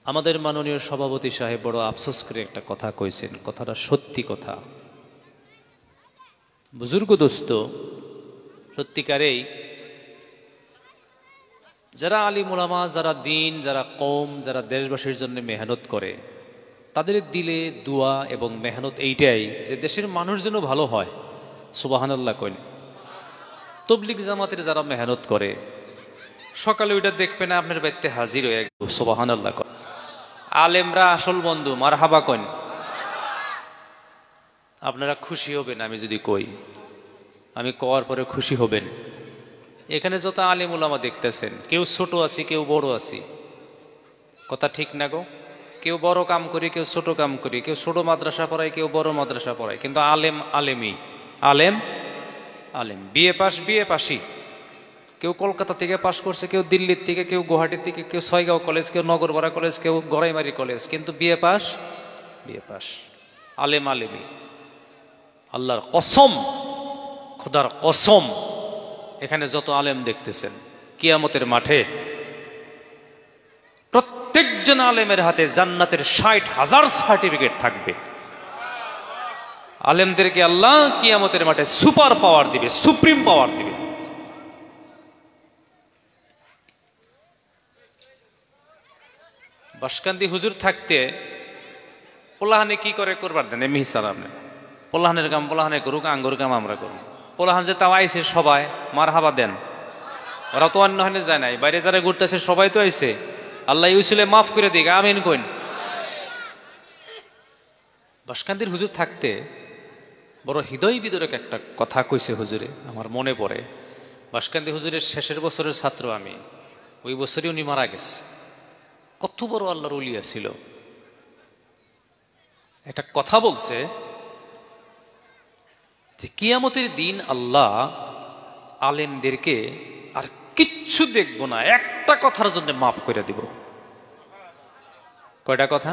আমাদের মাননীয় সভাপতি সাহেব বড় আফসোস করে একটা কথা কইছেন, কথাটা সত্যি কথা। বুজুর্গ দোস্ত, সত্যিকারেই যারা আলিম উলামা, যারা দিন, যারা কওম, যারা দেশবাসীর জন্য মেহনত করে, তাদের দিলে দোয়া এবং মেহনত এইটাই যে দেশের মানুষ যেন ভালো হয়। সুবহানাল্লাহ কইন। তবলিগ জামাতের যারা মেহনত করে, সকালে ওইটা দেখবে না আপনার বাড়িতে হাজির হয়ে গেল। সুবহানাল্লাহ কইন। আলেমরা আসল বন্ধু, মারহাবা কইন। আপনারা খুশি হবেন আমি যদি কই, আমি কওয়ার পরে খুশি হবেন। এখানে যত আলেম উলামা দেখতেছেন, কেউ ছোট আছি, কেউ বড় আছি, কথা ঠিক না গো? কেউ বড় কাম করি, কেউ ছোট কাম করি, কেউ ছোট মাদ্রাসা পড়ায়, কেউ বড় মাদ্রাসা পড়ায়, কিন্তু আলেম আলেমই, আলেম আলেম। বিএ পাস বিএ পাসই। কেউ কলকাতা থেকে পাশ করছে, কেউ দিল্লির থেকে, কেউ গুয়াহাটির থেকে, কেউ ছয়গাঁও কলেজ, কেউ নগরপাড়া কলেজ, কেউ গড়াইমারি কলেজ, কিন্তু বিএ পাস বিএ পাস। আলেম আলেমই। আল্লাহর কসম, খোদার কসম, এখানে যত আলেম দেখতেছেন, কিয়ামতের মাঠে প্রত্যেকজন আলেমের হাতে জান্নাতের 60,000 সার্টিফিকেট থাকবে। আলেমদেরকে আল্লাহ কিয়ামতের মাঠে সুপার পাওয়ার দিবে, সুপ্রিম পাওয়ার দিবে। বাসকান্দি হুজুর থাকতে পোলাহানে কি করে করবার দেন? এমনি হিসাব আপনি পোলাহানের কাম পোলাহানে করুক, আঙ্গুর কাম আমরা করুক। পোলাহান যে তাও আইসে সবাই মারহাবা দেন। ওরা তো অন্য হানে যায় নাই, বাইরে যারা ঘুরতেছে সবাই তো আইসে। আল্লাহ ইউসিলে মাফ করে দিক, আমিন কইন। বাসকান্দির হুজুর থাকতে বড় হৃদয় বিদরক একটা কথা কইছে হুজুরে, আমার মনে পড়ে। বাসকান্দি হুজুরের শেষের বছরের ছাত্র আমি, ওই বছরই উনি মারা গেছে। কত বড় আল্লাহর ওলিয়া ছিল। একটা কথা বলছে যে কিয়ামতের দিন আল্লাহ আলেমদেরকে আর কিচ্ছু দেখবো না, একটা কথার জন্য মাফ করে দিব। কয়টা কথা?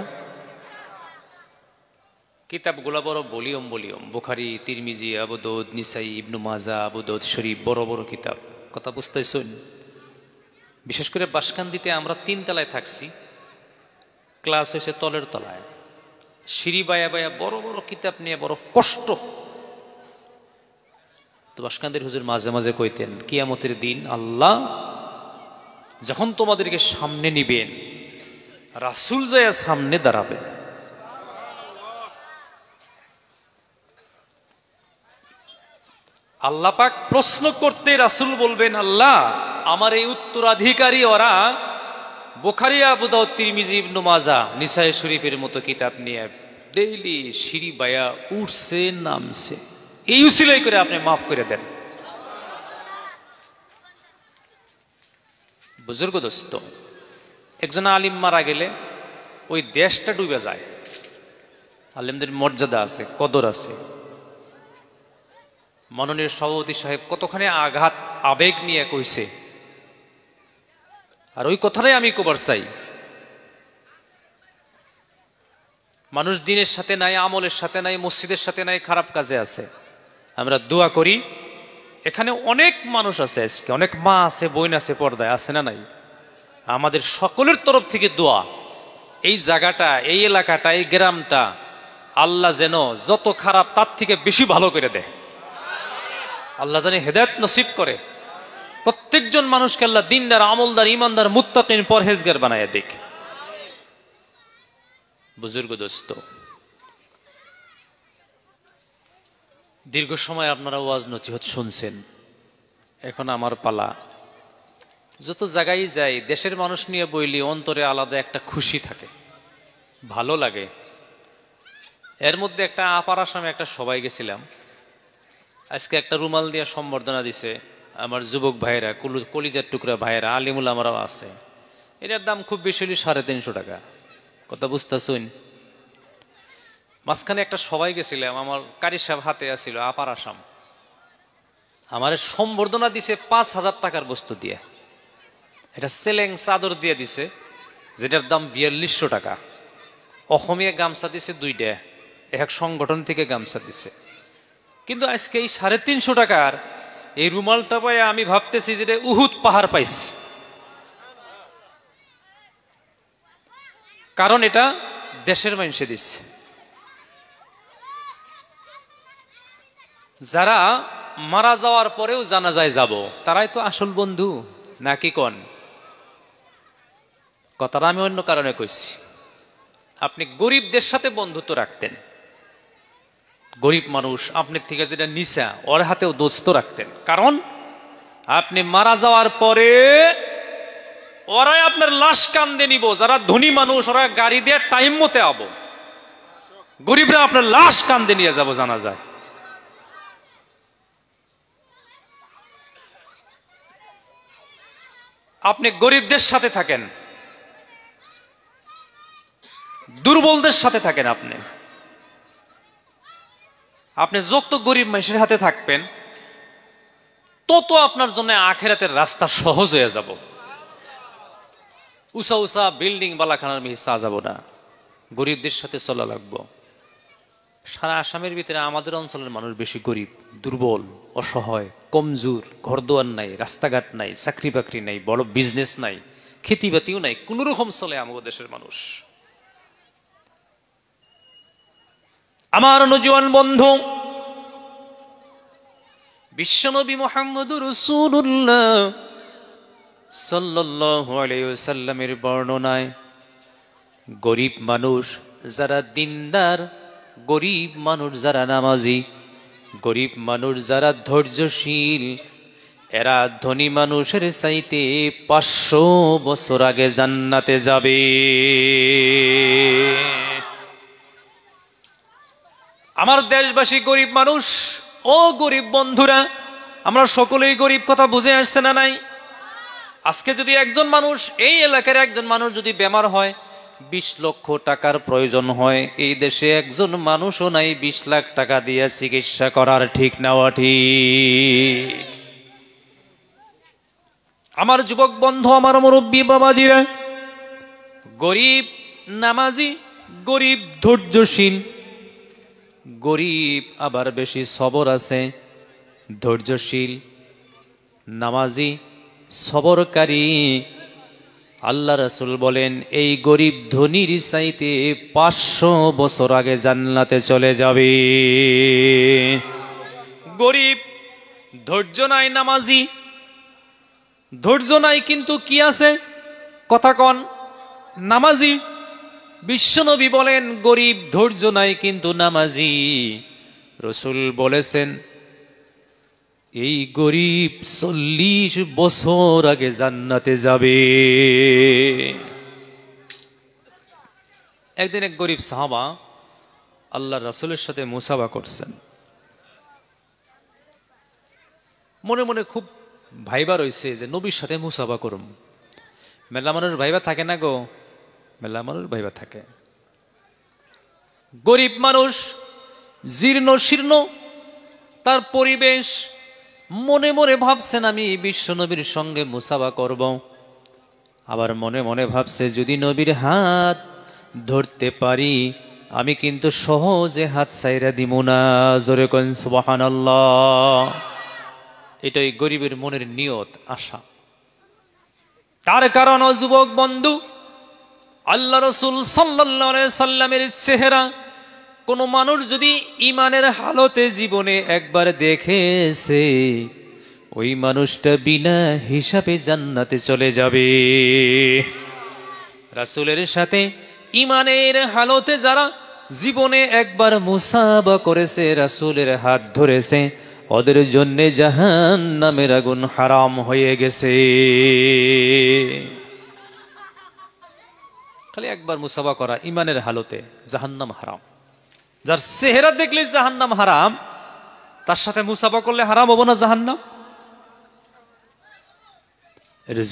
কিতাবগুলা বড় বলিয়ম বলিয়ম, বুখারী, তিরমিজি, আবু দাউদ, নিসাই, ইবনু মাজাহ, আবু দাউদ শরীফ, বড় বড় কিতাব। কথা বুঝতেছেন? বিশেষ করে বাসকান্দিতে আমরা 3 তলায় থাকছি, ক্লাস হয়েছে তলের তলায়, সিঁড়ি বায়া বায়া বড় বড় কিতাব নিয়ে বড় কষ্ট। তো বাসকান্দির হুজুর মাঝে মাঝে কইতেন, কিয়ামতের দিন আল্লাহ যখন তোমাদেরকে সামনে নিবেন, রাসূল যায় সামনে দাঁড়াবেন। আল্লাহ পাক প্রশ্ন করতে রাসূল বলবেন, আল্লাহ আমার এই উত্তরাধিকারী ওরা বুখারী, আবু দাউদ, তিরমিজি, ইবনু মাজাহ, নিসাই শরীফের মতো কিতাব নিয়ে ডেইলি সিঁড়ি বায়া উঠছে নামছে, এই উসিলাই করে আপনি মাফ করে দেন। বুজুর্গ দোস্ত, একজন আলিম মারা গেলে ওই দেশটা ডুবে যায়। আলিমদের মর্যাদা আছে, কদর আছে। মাননীয় সভাপতি সাহেব কতখানি আঘাত আবেগ নিয়ে কইছে, আর ওই কথাটাই আমি কবার চাই। মানুষ দিনের সাথে নাই, আমলের সাথে নাই, মসজিদের সাথে নাই, খারাপ কাজে আছে। আমরা দোয়া করি, এখানে অনেক মানুষ আছে, আজকে অনেক মা আছে, বোন আছে, পর্দায় আছে না নাই? আমাদের সকলের তরফ থেকে দোয়া, এই জায়গাটা, এই এলাকাটা, এই গ্রামটা আল্লাহ যেন যত খারাপ তার থেকে বেশি ভালো করে দেয়। আল্লাহ জানি হেদায়েত নসিব করে। প্রত্যেকজন মানুষকে আল্লাহ দিনদার, আমলদার, ইমানদার, মুত্তাকিন, পরহেজগার বানায় দেখ। বুজুর্গ দোস্ত, দীর্ঘ সময় আপনারা ওয়াজ নসিহত শুনছেন, এখন আমার পালা। যত জায়গায় যাই, দেশের মানুষ নিয়ে বইলি অন্তরে আলাদা একটা খুশি থাকে, ভালো লাগে। এর মধ্যে একটা আপার আসামে একটা সবাই গেছিলাম, আজকে একটা রুমাল দিয়ে সম্বর্ধনা দিছে আমার যুবক ভাইয়েরা, কলিজার টুকরা ভাইয়েরা, আলিমুল আমরাও আছে। এটার দাম খুব বেশি হলে 350 টাকা। কথা বুঝতেছুন? মাঝখানে একটা সবাই গেছিলাম, আমার কারি সাহেব হাতে আসছিল, আপার আসাম। আমার সম্বর্ধনা দিছে 5,000 টাকার বস্তু দিয়ে। এটা সেলেং চাদর দিয়ে দিছে, যেটার দাম 4200 টাকা। অসমীয়া গামছা দিছে 2টা, এক সংগঠন থেকে গামছা দিছে। কিন্তু আজকে এই 350 টাকার এই রুমালটা পাই আমি ভাবতেছি যে উহুদ পাহাড় পাইছি। কারণ এটা দেশের মানুষে দিচ্ছে। যারা মারা যাওয়ার পরেও জানাজায় যাব, তারাই তো আসল বন্ধু, নাকি কোন? কথাটা আমি অন্য কারণে কইছি। আপনি গরিবদের সাথে বন্ধুত্ব রাখতেন, গরিব মানুষ আপনার থেকে যেটা নিচা ওর হাতেও দোস্ত রাখতেন, কারণ আপনি মারা যাওয়ার পরে ওরাই আপনার লাশ কান্দে নিব। যারা ধনী মানুষ ওরা গাড়ি দিয়ে টাইম মতে আবো, গরিবরা আপনার লাশ কান্দে নিয়ে যাব জানা যায়। আপনি গরিবদের সাথে থাকেন, দুর্বলদের সাথে থাকেন। আপনি যত গরিব মানুষের হাতে থাকবেন তত আপনার জন্য আখিরাতের রাস্তা সহজ হয়ে যাব। উঁচা উঁচা বিল্ডিং বালাখানার মিহিসা যাব না, গরিবদের সাথে চলা লাগবো। সারা আসামের ভিতরে আমাদের অঞ্চলের মানুষ বেশি গরিব, দুর্বল, অসহায়, কমজোর, ঘরদোয়ার নাই, রাস্তাঘাট নাই, চাকরি বাকরি নাই, বড় বিজনেস নাই, খেতি বাতিও নাই, কোন রকম চলে আমাদের দেশের মানুষ। আমার নওজোয়ান বন্ধু, বিশ্বনবী মুহাম্মদুর রাসূলুল্লাহ সাল্লাল্লাহু আলাইহি ওয়াসাল্লামের বর্ণনায় গরিব মানুষ যারা দিনদার, গরিব মানুষ যারা নামাজি, গরিব মানুষ যারা ধৈর্যশীল, এরা ধনী মানুষের চাইতে 500 বছর আগে জান্নাতে যাবে। আমার দেশবাসী গরিব মানুষ, ও গরিব বন্ধুরা, আমরা সকলেই গরিব, কথা বুঝে আসছে না নাই? আজকে যদি একজন মানুষ, এই এলাকার একজন মানুষ যদি বেমার হয়, 20 লক্ষ টাকার প্রয়োজন হয়, এই দেশে একজন মানুষও নাই 20 লাখ টাকা দিয়ে চিকিৎসা করার, ঠিক নেওয়া ঠিক? আমার যুবক বন্ধু, আমার মুরব্বী বাবাজিরা, গরিব নামাজি, গরিব ধৈর্যশীল, গরিব আবার বেশি সবর আছে, ধৈর্যশীল, নামাজি, সবরকারী। আল্লাহ রাসূল বলেন এই গরিব ধনীর চাইতে 500 বছর আগে জান্নাতে চলে যাবে। গরিব ধৈর্য নাই, নামাজি ধৈর্য নাই, কিন্তু কি আছে? কথা কন, নামাজি। বিশ্বনবী বলেন গরিব ধৈর্য নাই কিন্তু নামাজি। রাসূল বলেছেন এই গরিব 40 বছর আগে জান্নাতে যাবে। একদিন এক গরিব সাহাবা আল্লাহ রাসূলের সাথে মুসাফা করছেন। মনে মনে খুব ভাইবা রয়েছে যে নবীর সাথে মুসাফা করুম। মেলা মানুষ ভাইবা থাকে না গো, মেলা মানুষ ভাইবা থাকে। গরিব মানুষ, জীর্ণ শীর্ণ তার পরিবেশ, মনে মনে ভাবছেন আমি বিশ্ব নবীর সঙ্গে মুসাফা করব। আবার মনে মনে ভাবছে যদি নবীর হাত ধরতে পারি আমি কিন্তু সহজে হাত ছাইরা দিব না। জোরে কোন সুবহানাল্লাহ। এটাই গরিবের মনের নিয়ত, আশা। তার কারণ ও যুবক বন্ধু, আল্লাহ রাসূল সাল্লাল্লাহু আলাইহি সাল্লামের চেহারা কোন মানুষ যদি ইমানের হালতে জীবনে একবার দেখেছে, ওই মানুষটা বিনা হিসাবে জান্নাতে চলে যাবে। রাসূলের সাথে ইমানের হালতে যারা জীবনে একবার মুসাফা করেছে, রাসূলের হাত ধরেছে, ওদের জন্য জাহান্নামের আগুন হারাম হয়ে গেছে। খালি একবার মুসাফা করা ইমানের হালতে, জাহান্নাম হারাম। যার চেহারা দেখলে জাহান্নাম হারাম, তার সাথে মুসাফা করলে হারাম হবো না জাহান্নাম?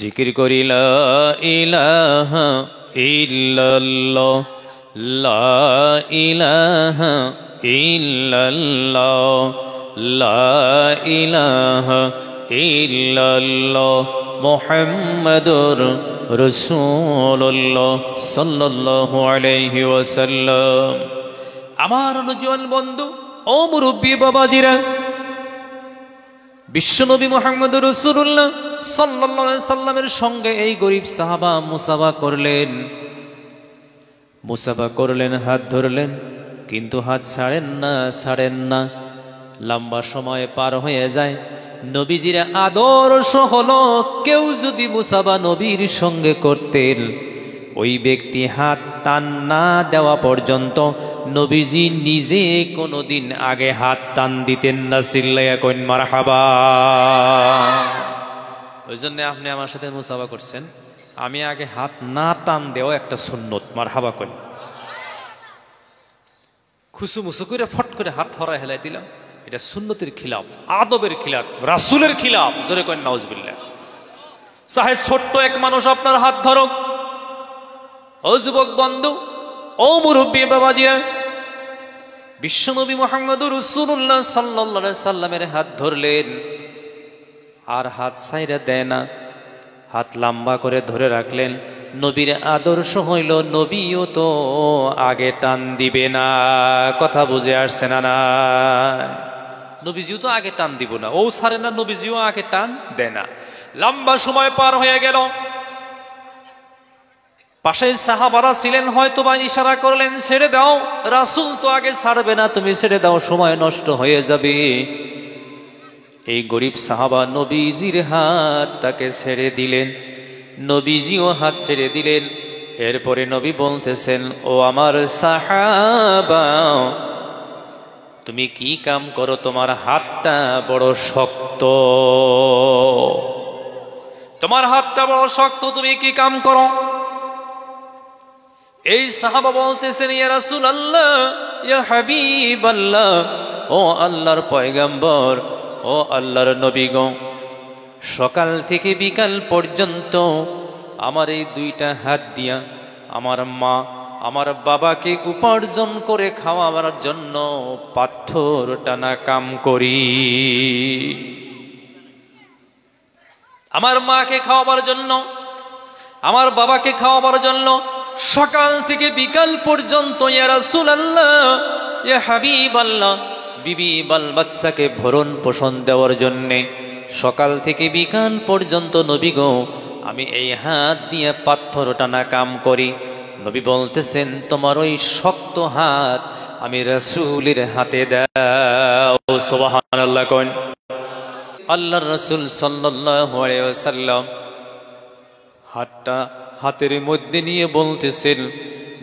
জিকির করি লা ইলাহা ইল্লাল্লাহ, লা ইলাহা ইল্লাল্লাহ, লা ইলাহা ইল্লাল্লাহ, মুহাম্মাদুর রাসূলুল্লাহ সাল্লাল্লাহু আলাইহি ওয়াসাল্লাম। আমার নওজোয়ান বন্ধু, ও মুরব্বী বাবাজিরা, বিশ্বনবী মুহাম্মদুর রাসূলুল্লাহ সাল্লাল্লাহু আলাইহি সাল্লামের সঙ্গে এই গরিব সাহাবা মুসাফা করলেন। মুসাফা করলেন, হাত ধরলেন, কিন্তু হাত ছাড়েন না। লম্বা সময় পার হয়ে যায়। নবীজির আদর্শ হলো, কেউ যদি মুসাফা নবীর সঙ্গে করতেন, ওই ব্যক্তি হাত টান না দেওয়া পর্যন্ত নবীজি নিজে কোনোদিন আগে হাত টান দিতেন না। চিল্লাইয়া কইন মারহাবা। ওই জন্য আপনি আমার সাথে মুসাফা করছেন, আমি আগে হাত না টান দেওয়া একটা সুন্নত। মারহাবা কইন। খুশু মুসু করে ফট করে হাত হরায় হেলাই দিলাম, এটা সুন্নতের খিলাফ, আদবের খিলাফ, রাসূলের খিলাফ। জোরে কইন নাউজুবিল্লাহ। চাহে ছোট্ট এক মানুষ আপনার হাত ধরুক, ও যুবক বন্ধু, ও মুরব্বী বাবাজিরা, বিশ্বনবী মুহাম্মদুর রাসূলুল্লাহ সাল্লাল্লাহু আলাইহি সাল্লামের হাত ধরলেন, আর হাত ছাইরা দেয় না, হাত লম্বা করে ধরে রাখলেন। নবীর আদর্শ হইল, নবীও তো আগে টান দিবে না। কথা বুঝে আসছে না? না, নবীজিও তো আগে টান দিব না, ও ছাড়ে না, নবীজিও আগে টান দেয় না। লম্বা সময় পার হয়ে গেল। পাশে সাহাবারা ছিলেন, হয়তো বা ইশারা করলেন, ছেড়ে দাও, রাসূল তো আগে ছাড়বে না, তুমি ছেড়ে দাও, সময় নষ্ট হয়ে যাবে। এই গরিব সাহাবা নবীজির হাতটাকে ছেড়ে দিলেন, নবীজিও হাত ছেড়ে দিলেন। এরপরে নবী বলতেছেন, ও আমার সাহাবা, তুমি কি কাম করো? তোমার হাতটা বড় শক্ত, তোমার হাতটা বড় শক্ত, তুমি কি কাম করো? এই সাহাবা বলতেছেন, ইয়া রাসূলুল্লাহ, ইয়া হাবিবাল্লাহ, ও আল্লাহর পয়গম্বর, ও আল্লাহর নবী গো, সকাল থেকে বিকাল পর্যন্ত আমার এই দুইটা হাত দিয়া আমার মা আমার বাবাকে উপার্জন করে খাওয়াবার জন্য পাথর টানা কাম করি। আমার মাকে খাওয়াবার জন্য, আমার বাবাকে খাওয়াবার জন্য সকাল থেকে বিকাল পর্যন্ত, ইয়া রাসূলুল্লাহ, ইয়া হাবিবাল্লাহ, বিবি বাল বাচ্চাকে ভরণ পোষণ দেওয়ার জন্যে সকাল থেকে বিকাল পর্যন্ত নবী গো, আমি এই হাত দিয়ে পাথর টানা কাম করি। নবী বলতেছেন, তোমার ওই শক্ত হাত আমি রাসূলের হাতে দাও। সুবহানাল্লাহ কোন। আল্লাহর রাসূল সাল্লাল্লাহু আলাইহি ওয়াসাল্লাম হাতটা হাতের মধ্যে নিয়ে বলতেছেন,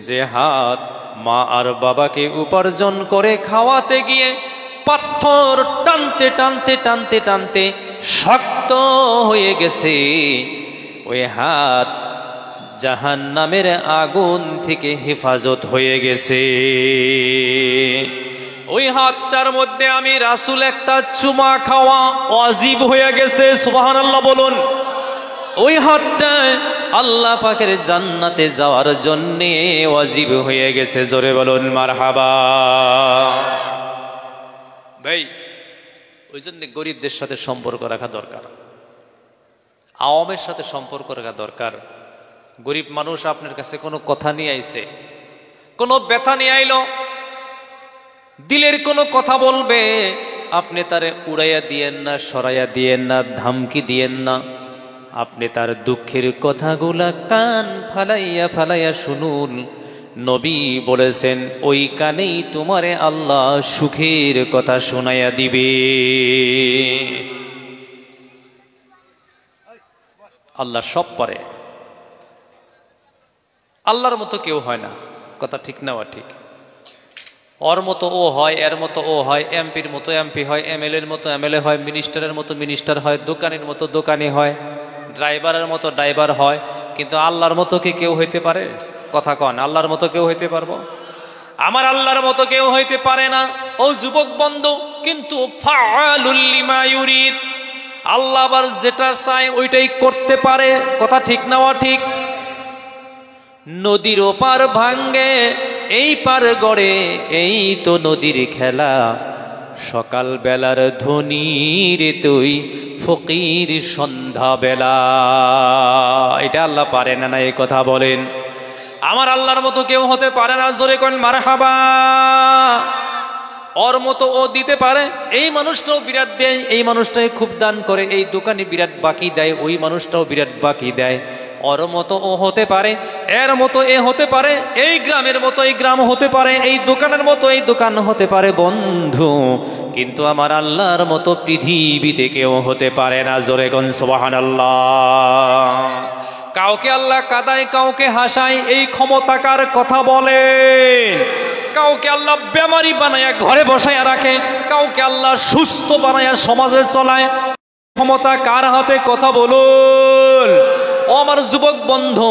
যে হাত মা আর বাবাকে উপার্জন করে খাওয়াতে গিয়ে পাথর টানতে টানতে টানতে টানতে শক্ত হয়ে গেছে, ওই হাত জাহান্নামের আগুন থেকে হেফাজত হয়ে গেছে। ওই হাতটার মধ্যে আমি রাসূল একটা চুমা খাওয়া ওয়াজিব হয়ে গেছে। সুবহানাল্লাহ বলুন। ওই হাতটা আল্লাহ পাকের জান্নাতে যাওয়ার জন্য ওয়াজিব হয়ে গেছে। জোরে বলুন মারহাবা। ভাই, ওই জন্য গরিবদের সাথে সম্পর্ক রাখা দরকার, আওয়ামের সাথে সম্পর্ক রাখা দরকার। গরিব মানুষ আপনার কাছে কোনো কথা নিয়ে আইছে, কোনো ব্যথা নিয়ে আইলো, দিলের কোনো কথা বলবে, আপনি তারে উড়াইয়া দিয়েন না, সরাইয়া দিয়েন না, ধমকি দিয়েন না। আপনি তার দুঃখের কথাগুলা কান ফালাইয়া ফালাইয়া শুনুন। নবী বলেছেন, ওই কানেই তোমারে আল্লাহ সুখের কথা শোনাইয়া দিবে। আল্লাহ সব পারে, আল্লাহর মতো কেউ হয় না। কথা ঠিক না? ঠিক। ওর মতো ও হয়, এর মতো ও হয়, এমপির মতো এমপি হয়, এমএলএর মতো এমএলএ হয়, মিনিস্টারের মতো মিনিস্টার হয়, দোকানের মতো দোকানি হয়, ড্রাইভারের মতো ড্রাইভার হয়, কিন্তু আল্লাহর মতো কি কেউ হইতে পারে? কথা কন, আল্লাহর মতো কেউ হইতে পারবো? আমার আল্লাহর মতো কেউ হইতে পারে না। ও যুবক বন্ধু, কিন্তু ফাআলুল লিমা ইউরিদ, আল্লাহ আবার যেটা চায় ওইটাই করতে পারে। কথা ঠিক না? ঠিক। নদীর ওপার ভাঙ্গে এই পার গড়ে, এই তো নদীর খেলা। সকাল বেলার ধনী রে তুই ফকির সন্ধ্যা বেলা। এটা আল্লাহ পারে না? না এই কথা বলেন। আমার আল্লাহর মতো কেউ হতে পারে না। জোরে কোন মারহাবা। ওর মতো ও দিতে পারে, এই মানুষটাও বিরাট দেয়, এই মানুষটাই খুব দান করে, এই দোকানে বিরাট বাকি দেয়, ওই মানুষটাও বিরাট বাকি দেয়, ওর মতো ও হতে পারে, এর মতো এ হতে পারে, এই গ্রামের মতো এই গ্রাম হতে পারে, এই দোকানের মতো এই দোকান হতে পারে বন্ধু, কিন্তু আমার আল্লাহর মতো পৃথিবীতে কেউ হতে পারে না। জোরে কোন সুবহানাল্লাহ। কাউকে আল্লাহ কাদায়, কাউকে হাসায়, এই ক্ষমতাকার কথা বলেন। কাউকে আল্লাহ বেমারি বানায়া ঘরে বসায়া রাখে, কাউকে আল্লাহ সুস্থ বানায়া সমাজে চলায়। ক্ষমতা কার হাতে? কথা বলুন। ও আমার যুবক বন্ধু,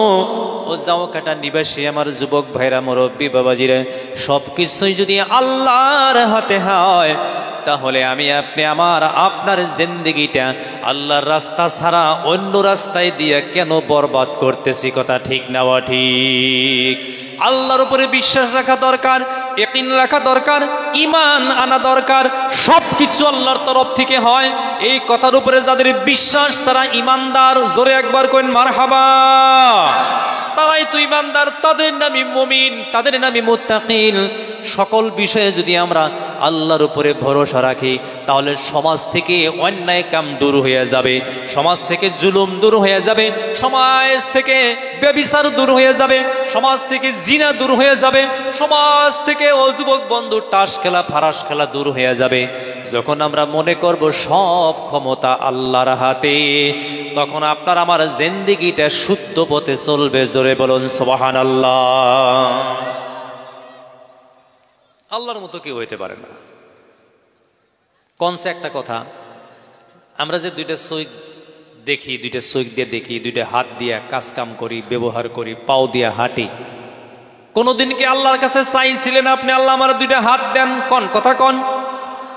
ও জাওকাটা নিবাসী আমার যুবক ভাইরা, মুরব্বী বাবাজিরা, সবকিছুই যদি আল্লাহর হাতে হয়, তাহলে আমি আপনি আমার আপনার জিন্দেগিটা আল্লাহর রাস্তা ছাড়া অন্য রাস্তায় দিয়ে কেন বরবাদ করতেছি? কথা ঠিক না ঠিক? আল্লাহর উপরে বিশ্বাস রাখা দরকার, ইয়াকিন রাখা দরকার, ঈমান আনা দরকার। সবকিছু আল্লাহর তরফ থেকে হয়, এই কথার উপরে যাদের বিশ্বাস তারা ঈমানদার। জোরে একবার কইন মারহাবা। তারাই তো ঈমানদার, তাদের নামই মুমিন, তাদের নামই মুত্তাকিন। সকল বিষয়ে যদি আমরা আল্লাহর উপরে ভরসা রাখি, তাহলে সমাজ থেকে অন্যায় কাম দূর হয়ে যাবে, সমাজ থেকে জুলুম দূর হয়ে যাবে, সমাজ থেকে ব্যভিচার দূর হয়ে যাবে, সমাজ থেকে জিনা দূর হয়ে যাবে, সমাজ থেকে ও যুবক বন্ধু টাস খেলা ফারাস খেলা দূর হয়ে যাবে। যখন আমরা মনে করব সব ক্ষমতা আল্লাহর হাতে, তখন আপনার আমার জিন্দেগিটা শুদ্ধ পথে চলবে। জোরে বলুন সুবহানাল্লাহ। আল্লাহর মতো কেউ হইতে পারে না। কনসে একটা কথা, আমরা যে দুইটা চোখ দেখি, দুইটা চোখ দিয়ে দেখি, দুইটা হাত দিয়ে কাজ কাম করি, ব্যবহার করি, পাও দিয়ে হাঁটি, কোনদিন কি আল্লাহর কাছে চাইছিলেন আপনি আল্লাহ আমার দুইটা হাত দেন? কন কথা কন।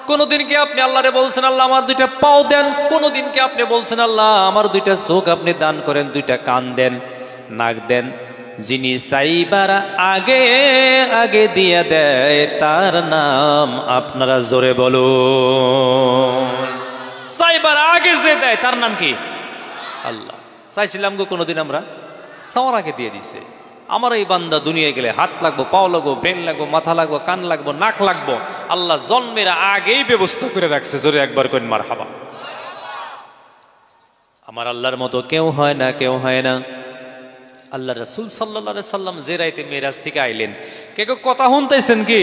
কোনদিন কি আপনি আল্লাহরে বলছেন আল্লাহ আমার দুইটা পাও দেন? কোনদিন কি আপনি বলছেন আল্লাহ আমার দুইটা চোখ আপনি দান করেন, দুইটা কান দেন, নাক দেন? যিনি চাইবার আগে আগে দিয়ে দেয় তার নাম আপনারা জোরে বলুন। চাইবার আগে যে দেয় তার নাম কি? আল্লাহ। চাইছিলাম গো কোনোদিন আমরা? চাওয়ার আগে দিয়ে দিছে। আমার এই বান্দা দুনিয়ায় গেলে হাত লাগবো, পাও লাগবো, ব্রেন লাগবো, মাথা লাগবো, কান লাগবো, নাক লাগবো, আল্লাহ জন্মের আগেই ব্যবস্থা করে রাখছে। জোরে একবার কইন মারহাবা। আমার আল্লাহর মতো কেউ হয় না, কেউ হয় না। আল্লাহ রাসূল সাল্লাল্লাহু আলাইহি সাল্লাম যে রাইতে মেরাজ থেকে আইলেন, কে কথা শুনতেছেন কি?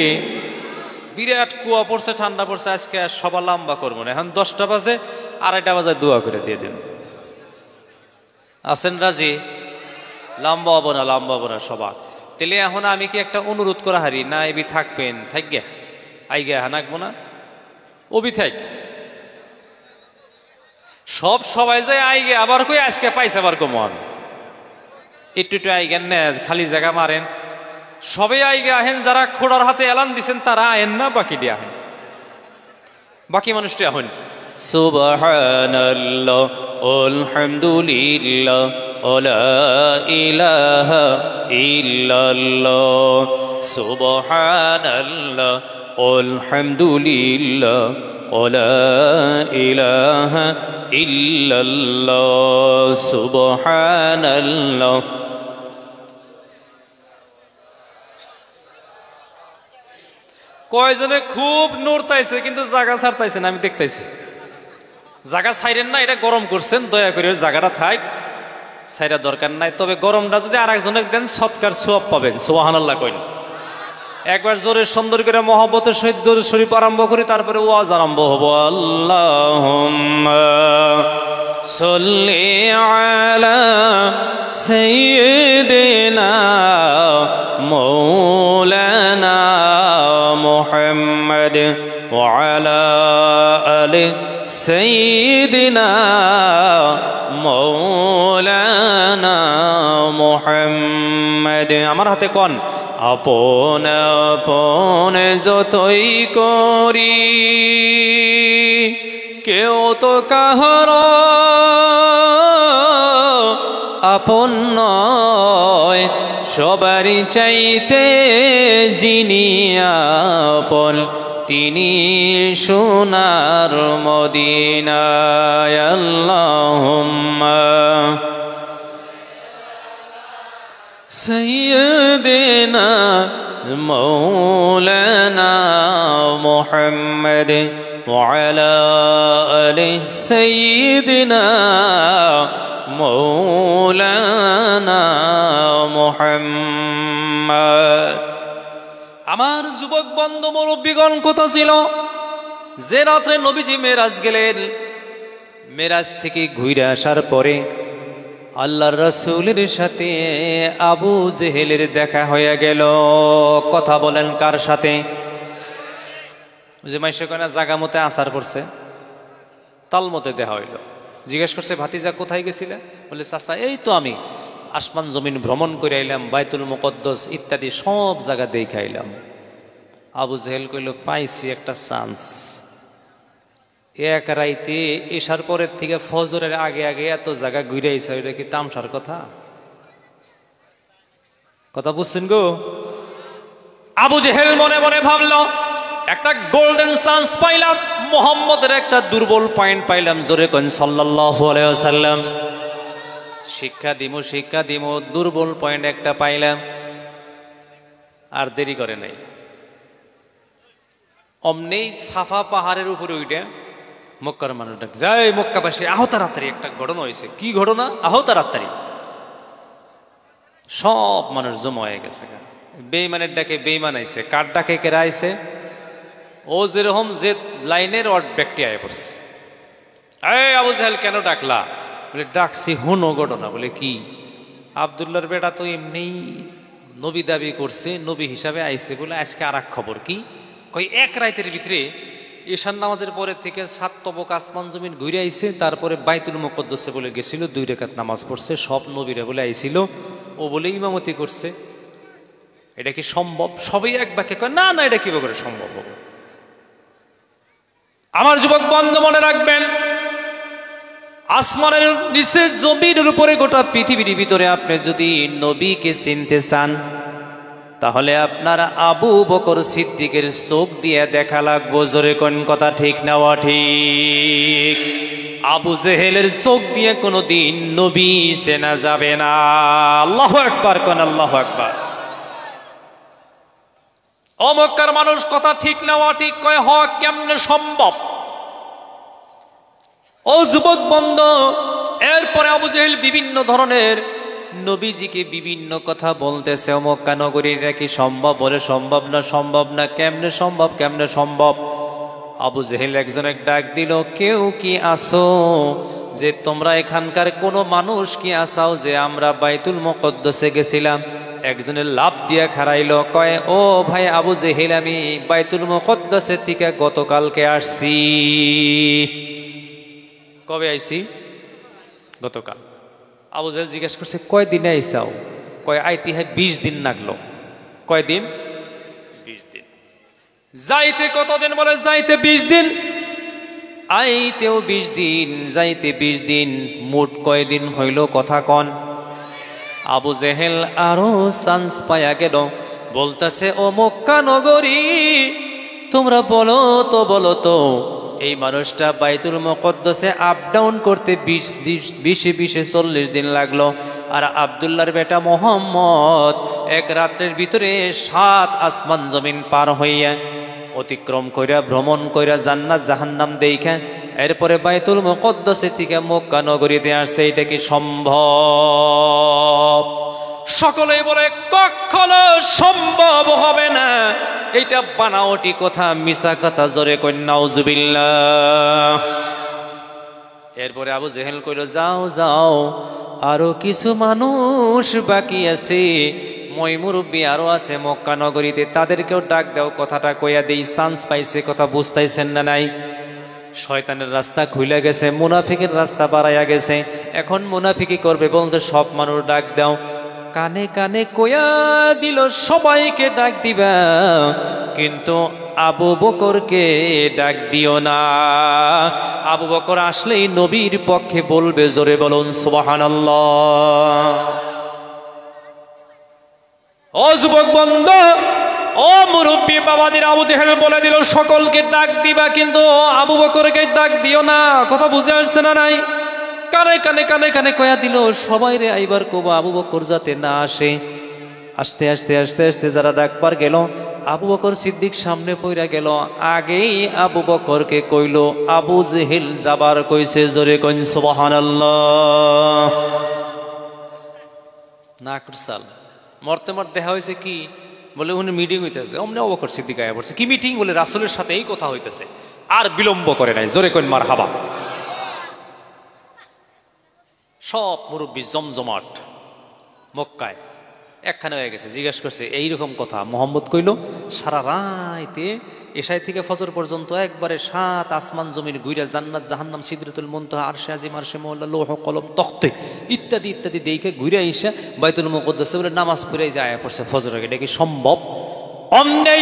বিরাট কুয়া পড়ছে, ঠান্ডা পড়ছে, আজকে সবা লম্বা করবো না, এখন 10টা বাজে, 2:30 বাজে দোয়া করে দিয়ে দেন। আছেন রাজি? লম্বা হবো না, লম্বা হবো না সবা। তাহলে এখন আমি কি একটা অনুরোধ করা হারি না? এবি থাকবেন, থাক গে আই গে হানাকবো না, ওবি থাক সব সবাই যায় আই গে, আবার কই আজকে পাইছে আবার কমো আমি একটু একটু আই গেন না, খালি জায়গা মারেন। সবে আই গে আহেন, যারা খোড়ার হাতে এলান দিছেন তারা আহেন না, বাকি দিয়ে আহেন, বাকি মানুষটি আহেন। সুবহানাল্লাহ আলহামদুলিল্লাহ লা ইলাহা ইল্লাল্লাহ, সুবহানাল্লাহ আলহামদুলিল্লাহ লা ইলাহা ইল্লাল্লাহ, সুবহানাল্লাহ। কয়জনে খুব নূর তাইছে কিন্তু জায়গা ছাড়তাইছেন, আমি দেখতেছি। জায়গা ছাইরেন না, এটা গরম করছেন, দয়া করে জায়গাটা থাক, ছাইরা দরকার নাই। তবে গরমটা যদি আর একজনে দেন সৎকার সওয়াব পাবেন। সুবহানাল্লাহ কইন। একবার জোরে সুন্দর করে মহব্বতের সহিত জোরে শরীফ আরম্ভ করি, তারপরে ওয়াজ আরম্ভ হবো। আল্লাহুম্মা সাল্লি আলা সাইয়্যিদিনা মাওলানা মুহাম্মদ ওয়া আলা আলি সাইয়্যিদিনা মাওলানা মুহাম্মদ। আমার হাতে কোন আপন আপন যতই করি, কেউ তো কাহার আপন নয়, সবারই চাইতে যিনি আপন তিনি সোনার মদিনায়। আল্লাহুম্মা সাইয়্যিদিনা মাওলানা মুহাম্মদ وعلى آل سيدنا مولانا محمد। আমার যুবক বন্ধু মুরব্বিগণ কথা ছিল যে রাতে নবীজি মেরাজ গেলেন, মেরাজ থেকে ঘুরে আসার পরে আল্লাহর রাসূলের সাথে আবু জেহেলের দেখা হয়ে গেল। কথা বলেন কার সাথে? যে মাইশে কয়না জাগা মতে আসার করছে, তাল মতে দেখা হইল। জিজ্ঞেস করছে, ভাতিজা কোথায় গেছিলে? বলে, চাচা এই তো আমি আসমান জমিন ভ্রমণ করে আইলাম, বাইতুল মুকদ্দাস ইত্যাদি সব জায়গা দেখে আইলাম। আবু জেহেল কইল, পাইছি একটা চান্স। এক রাইতে এশার পরের থেকে ফজরের আগে আগে এত জায়গা ঘুরে আইছে, এটা কি তামসার কথা? কথা বুঝছেন গো? আবু জেহেল মনে মনে ভাবলো, একটা গোল্ডেন চান্স পাইলাম, মুহাম্মদের একটা দুর্বল পয়েন্ট পাইলাম। জোরে কোন সাল্লাল্লাহু আলাইহি ওয়াসাল্লাম। শিক্ষা দিমু, দুর্বল পয়েন্ট একটা পাইলাম। আর দেরি করে নাই, অমনেই সাফা পাহাড়ের উপরে উঠে মক্কার মানুষ ডাক, যাই মক্কাবাসী আহো তাড়াতাড়ি, একটা ঘটনা হয়েছে। কি ঘটনা? আহো তাড়াতাড়ি। সব মানুষ জমা হয়ে গেছে। বেঈমানের ডাকে বেঈমান আইছে, কার ডাকে কেরা আইছে? ও যেরকম যে লাইনের ওর ব্যক্তি আয় পড়ছে। এই আবু জাহেল কেন ডাকলা? বলে, ডাকছি হুনো ঘটনা। বলে, কি? আব্দুল্লাহর বেটা তো এমনি নবী দাবি করছে, নবী হিসাবে আইছে বলে আজকে আর এক খবর। কি কই? এক রাতের ভিতরে ঈশান নামাজের পরে থেকে 7 তবক আসমান জমিন ঘুরে আইছে, তারপরে বাইতুল মুকদ্দাসে বলে গেছিল, 2 রাকাত নামাজ পড়ছে, সব নবীরা বলে আইছিল, ও বলে ইমামতি করছে। এটা কি সম্ভব? সবাই এক বাক্যে কয়, না না, এটা কিভাবে করে সম্ভব হবে? আমার যুবক বন্ধু মনে রাখবেন, আসমানের নিচে জমিনের উপরে গোটা পৃথিবীর ভিতরে আপনি যদি নবীকে চিনতে চান, তাহলে আপনার আবু বকর সিদ্দিকের চোখ দিয়ে দেখা লাগবো। জোরে কোন কথা ঠিক নেওয়া ঠিক? আবু জেহেলের চোখ দিয়ে কোনোদিন নবী চেনা যাবে না। আল্লাহু আকবার কোন, আল্লাহু আকবার। ও মক্কার মানুষ, কথা ঠিক নেওয়া ঠিক কয়, হ কেমনে সম্ভব? ও যুবক বন্ধু, এরপরে আবু জেহেল বিভিন্ন ধরনের নবীজিকে বিভিন্ন কথা বলতেছে। মক্কা নগরীর নাকি সম্ভব? বলে, সম্ভব না, সম্ভব না। কেমনে সম্ভব, কেমনে সম্ভব? আবু জেহেল একজনের ডাক দিল, কেউ কি আসো যে তোমরা এখানকার কোনো মানুষ কি আসাও যে আমরা বাইতুল মুকদ্দাসে গেছিলাম? একজনের লাভ দিয়া খারাইল, কয়, ও ভাই আবু জেহেল, আমি বাইতুল মুকদ্দাসের থেকে গতকালকে আসছি। কবে আইছি? গতকাল। আবু জেহেল জিজ্ঞেস করছে, কয়দিনে আইসাও? কয়, আইতি হয় 20 দিন লাগলো। কয়দিন? 20 দিন। যাইতে কতদিন? বলে, যাইতে 20 দিন, আইতেও 20 দিন, যাইতে 20 দিন, মোট কয়দিন হইল কথা কন? আবু জেহেল আরো চান্স পায়া গেল, বলতেছে, ও মক্কা নগরী, তোমরা বলো তো এই মানুষটা বাইতুল মুকদ্দাসে আপ ডাউন করতে 20 40 দিন লাগলো, আর আব্দুল্লাহর বেটা মোহাম্মদ এক রাত্রের ভিতরে 7 আসমান জমিন পার হইয়া অতিক্রম কইরা ভ্রমণ কইরা জান্নাত জাহান্নাম দেখা এরপরে বাইতুল মুকদ্দাসের থেকে মক্কা নগরীতে আসছে। এটা কি সম্ভব? সকলেই বলে, কখনো সম্ভব হবে না, এটা বানাওটি কথা, মিছা কথা। জোরে কই নাউজুবিল্লাহ। এরপরে আবু জেহেল কইল, যাও যাও, আরো কিছু মানুষ বাকি আছে, মই মুরব্বী আরো আছে মক্কা নগরীতে, তাদেরকেও ডাক দাও, কথাটা কইয়া দেই। চান্স পাইছে, কথা বুঝতেছেন না? নাই, শয়তানের রাস্তা খুলে গেছে, মুনাফিকের রাস্তা বাড়াইয়া গেছে। এখন মুনাফিকি করবে বলতে সব মানুষ ডাক দাও। কানে কানে কইয়া দিল, সবাইকে ডাক দিবা, কিন্তু আবু বকরকে ডাক দিও না। আবু বকর আসলেই নবীর পক্ষে বলবে। জোরে বলুন সুবহানাল্লাহ। ও যুবক বন্ধু, ও মুরব্বী বাবাদের, আবু জেহেল বলে দিল, সকলকে ডাক দিবা, কিন্তু আবু বকরকে ডাক দিও না। কথা বুঝে আসছে না? নাই, কানে কানে কানে কানে কয়া দিল, সবাই রে আইবার কোবা, আবু বকর যাতে না আসে। আস্তে আস্তে আস্তে আস্তে যারা ডাকবার গেল, আবু বকর সিদ্দিক সামনে পইরা গেল, আগেই আবু বকরকে কইল আবু জেহেল যাবার কইছে, জোরে কইন সুবহানাল্লাহ। না করছাল মরতে মর দেখা হয়েছে কি বলে, উনি মিটিং হইতেছে, অমনি আবু বকর সিদ্দিক আয়া পড়ছে। কি মিটিং বলে, রাসূলের সাথে এই কথা হইতেছে, আর বিলম্ব করে নাই, জোরে কইন মারহাবা। সব মুরব্বী জমজমাট মক্কায় একখানে হয়ে গেছে। জিজ্ঞেস করছে এইরকম কথা মোহাম্মদ কইল, সারা রাইতে এশায় থেকে ফজর পর্যন্ত একবারে 7 আসমান জমিন ঘুরে জান্নাত জাহান্নাম সিদরাতুল মুনতাহা আরশে আজিম আরশে মওলা লৌহ কলম তখতে ইত্যাদি ইত্যাদি দেখে ঘুরে আইসা বাইতুল মুকদ্দাসে বলে নামাজ পড়ে যায় পড়ছে ফজর আগে। এটা কি সম্ভব? অমনেই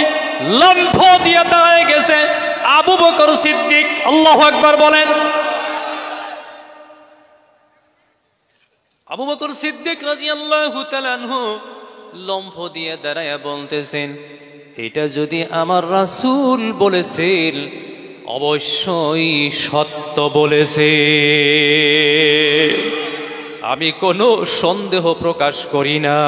লম্ফ দিয়ে দাঁড়ায় গেছে আবু বকর সিদ্দিক। আল্লাহু আকবার বলেন। আবু বকর সিদ্দিক রাদিয়াল্লাহু তাআলা আনহু লম্ফ দিয়ে দাঁড়ায়া বলতেছেন, এটা যদি আমার রাসূল বলেছেন অবশ্যই সত্য বলেছে, আমি কোনো সন্দেহ প্রকাশ করি না।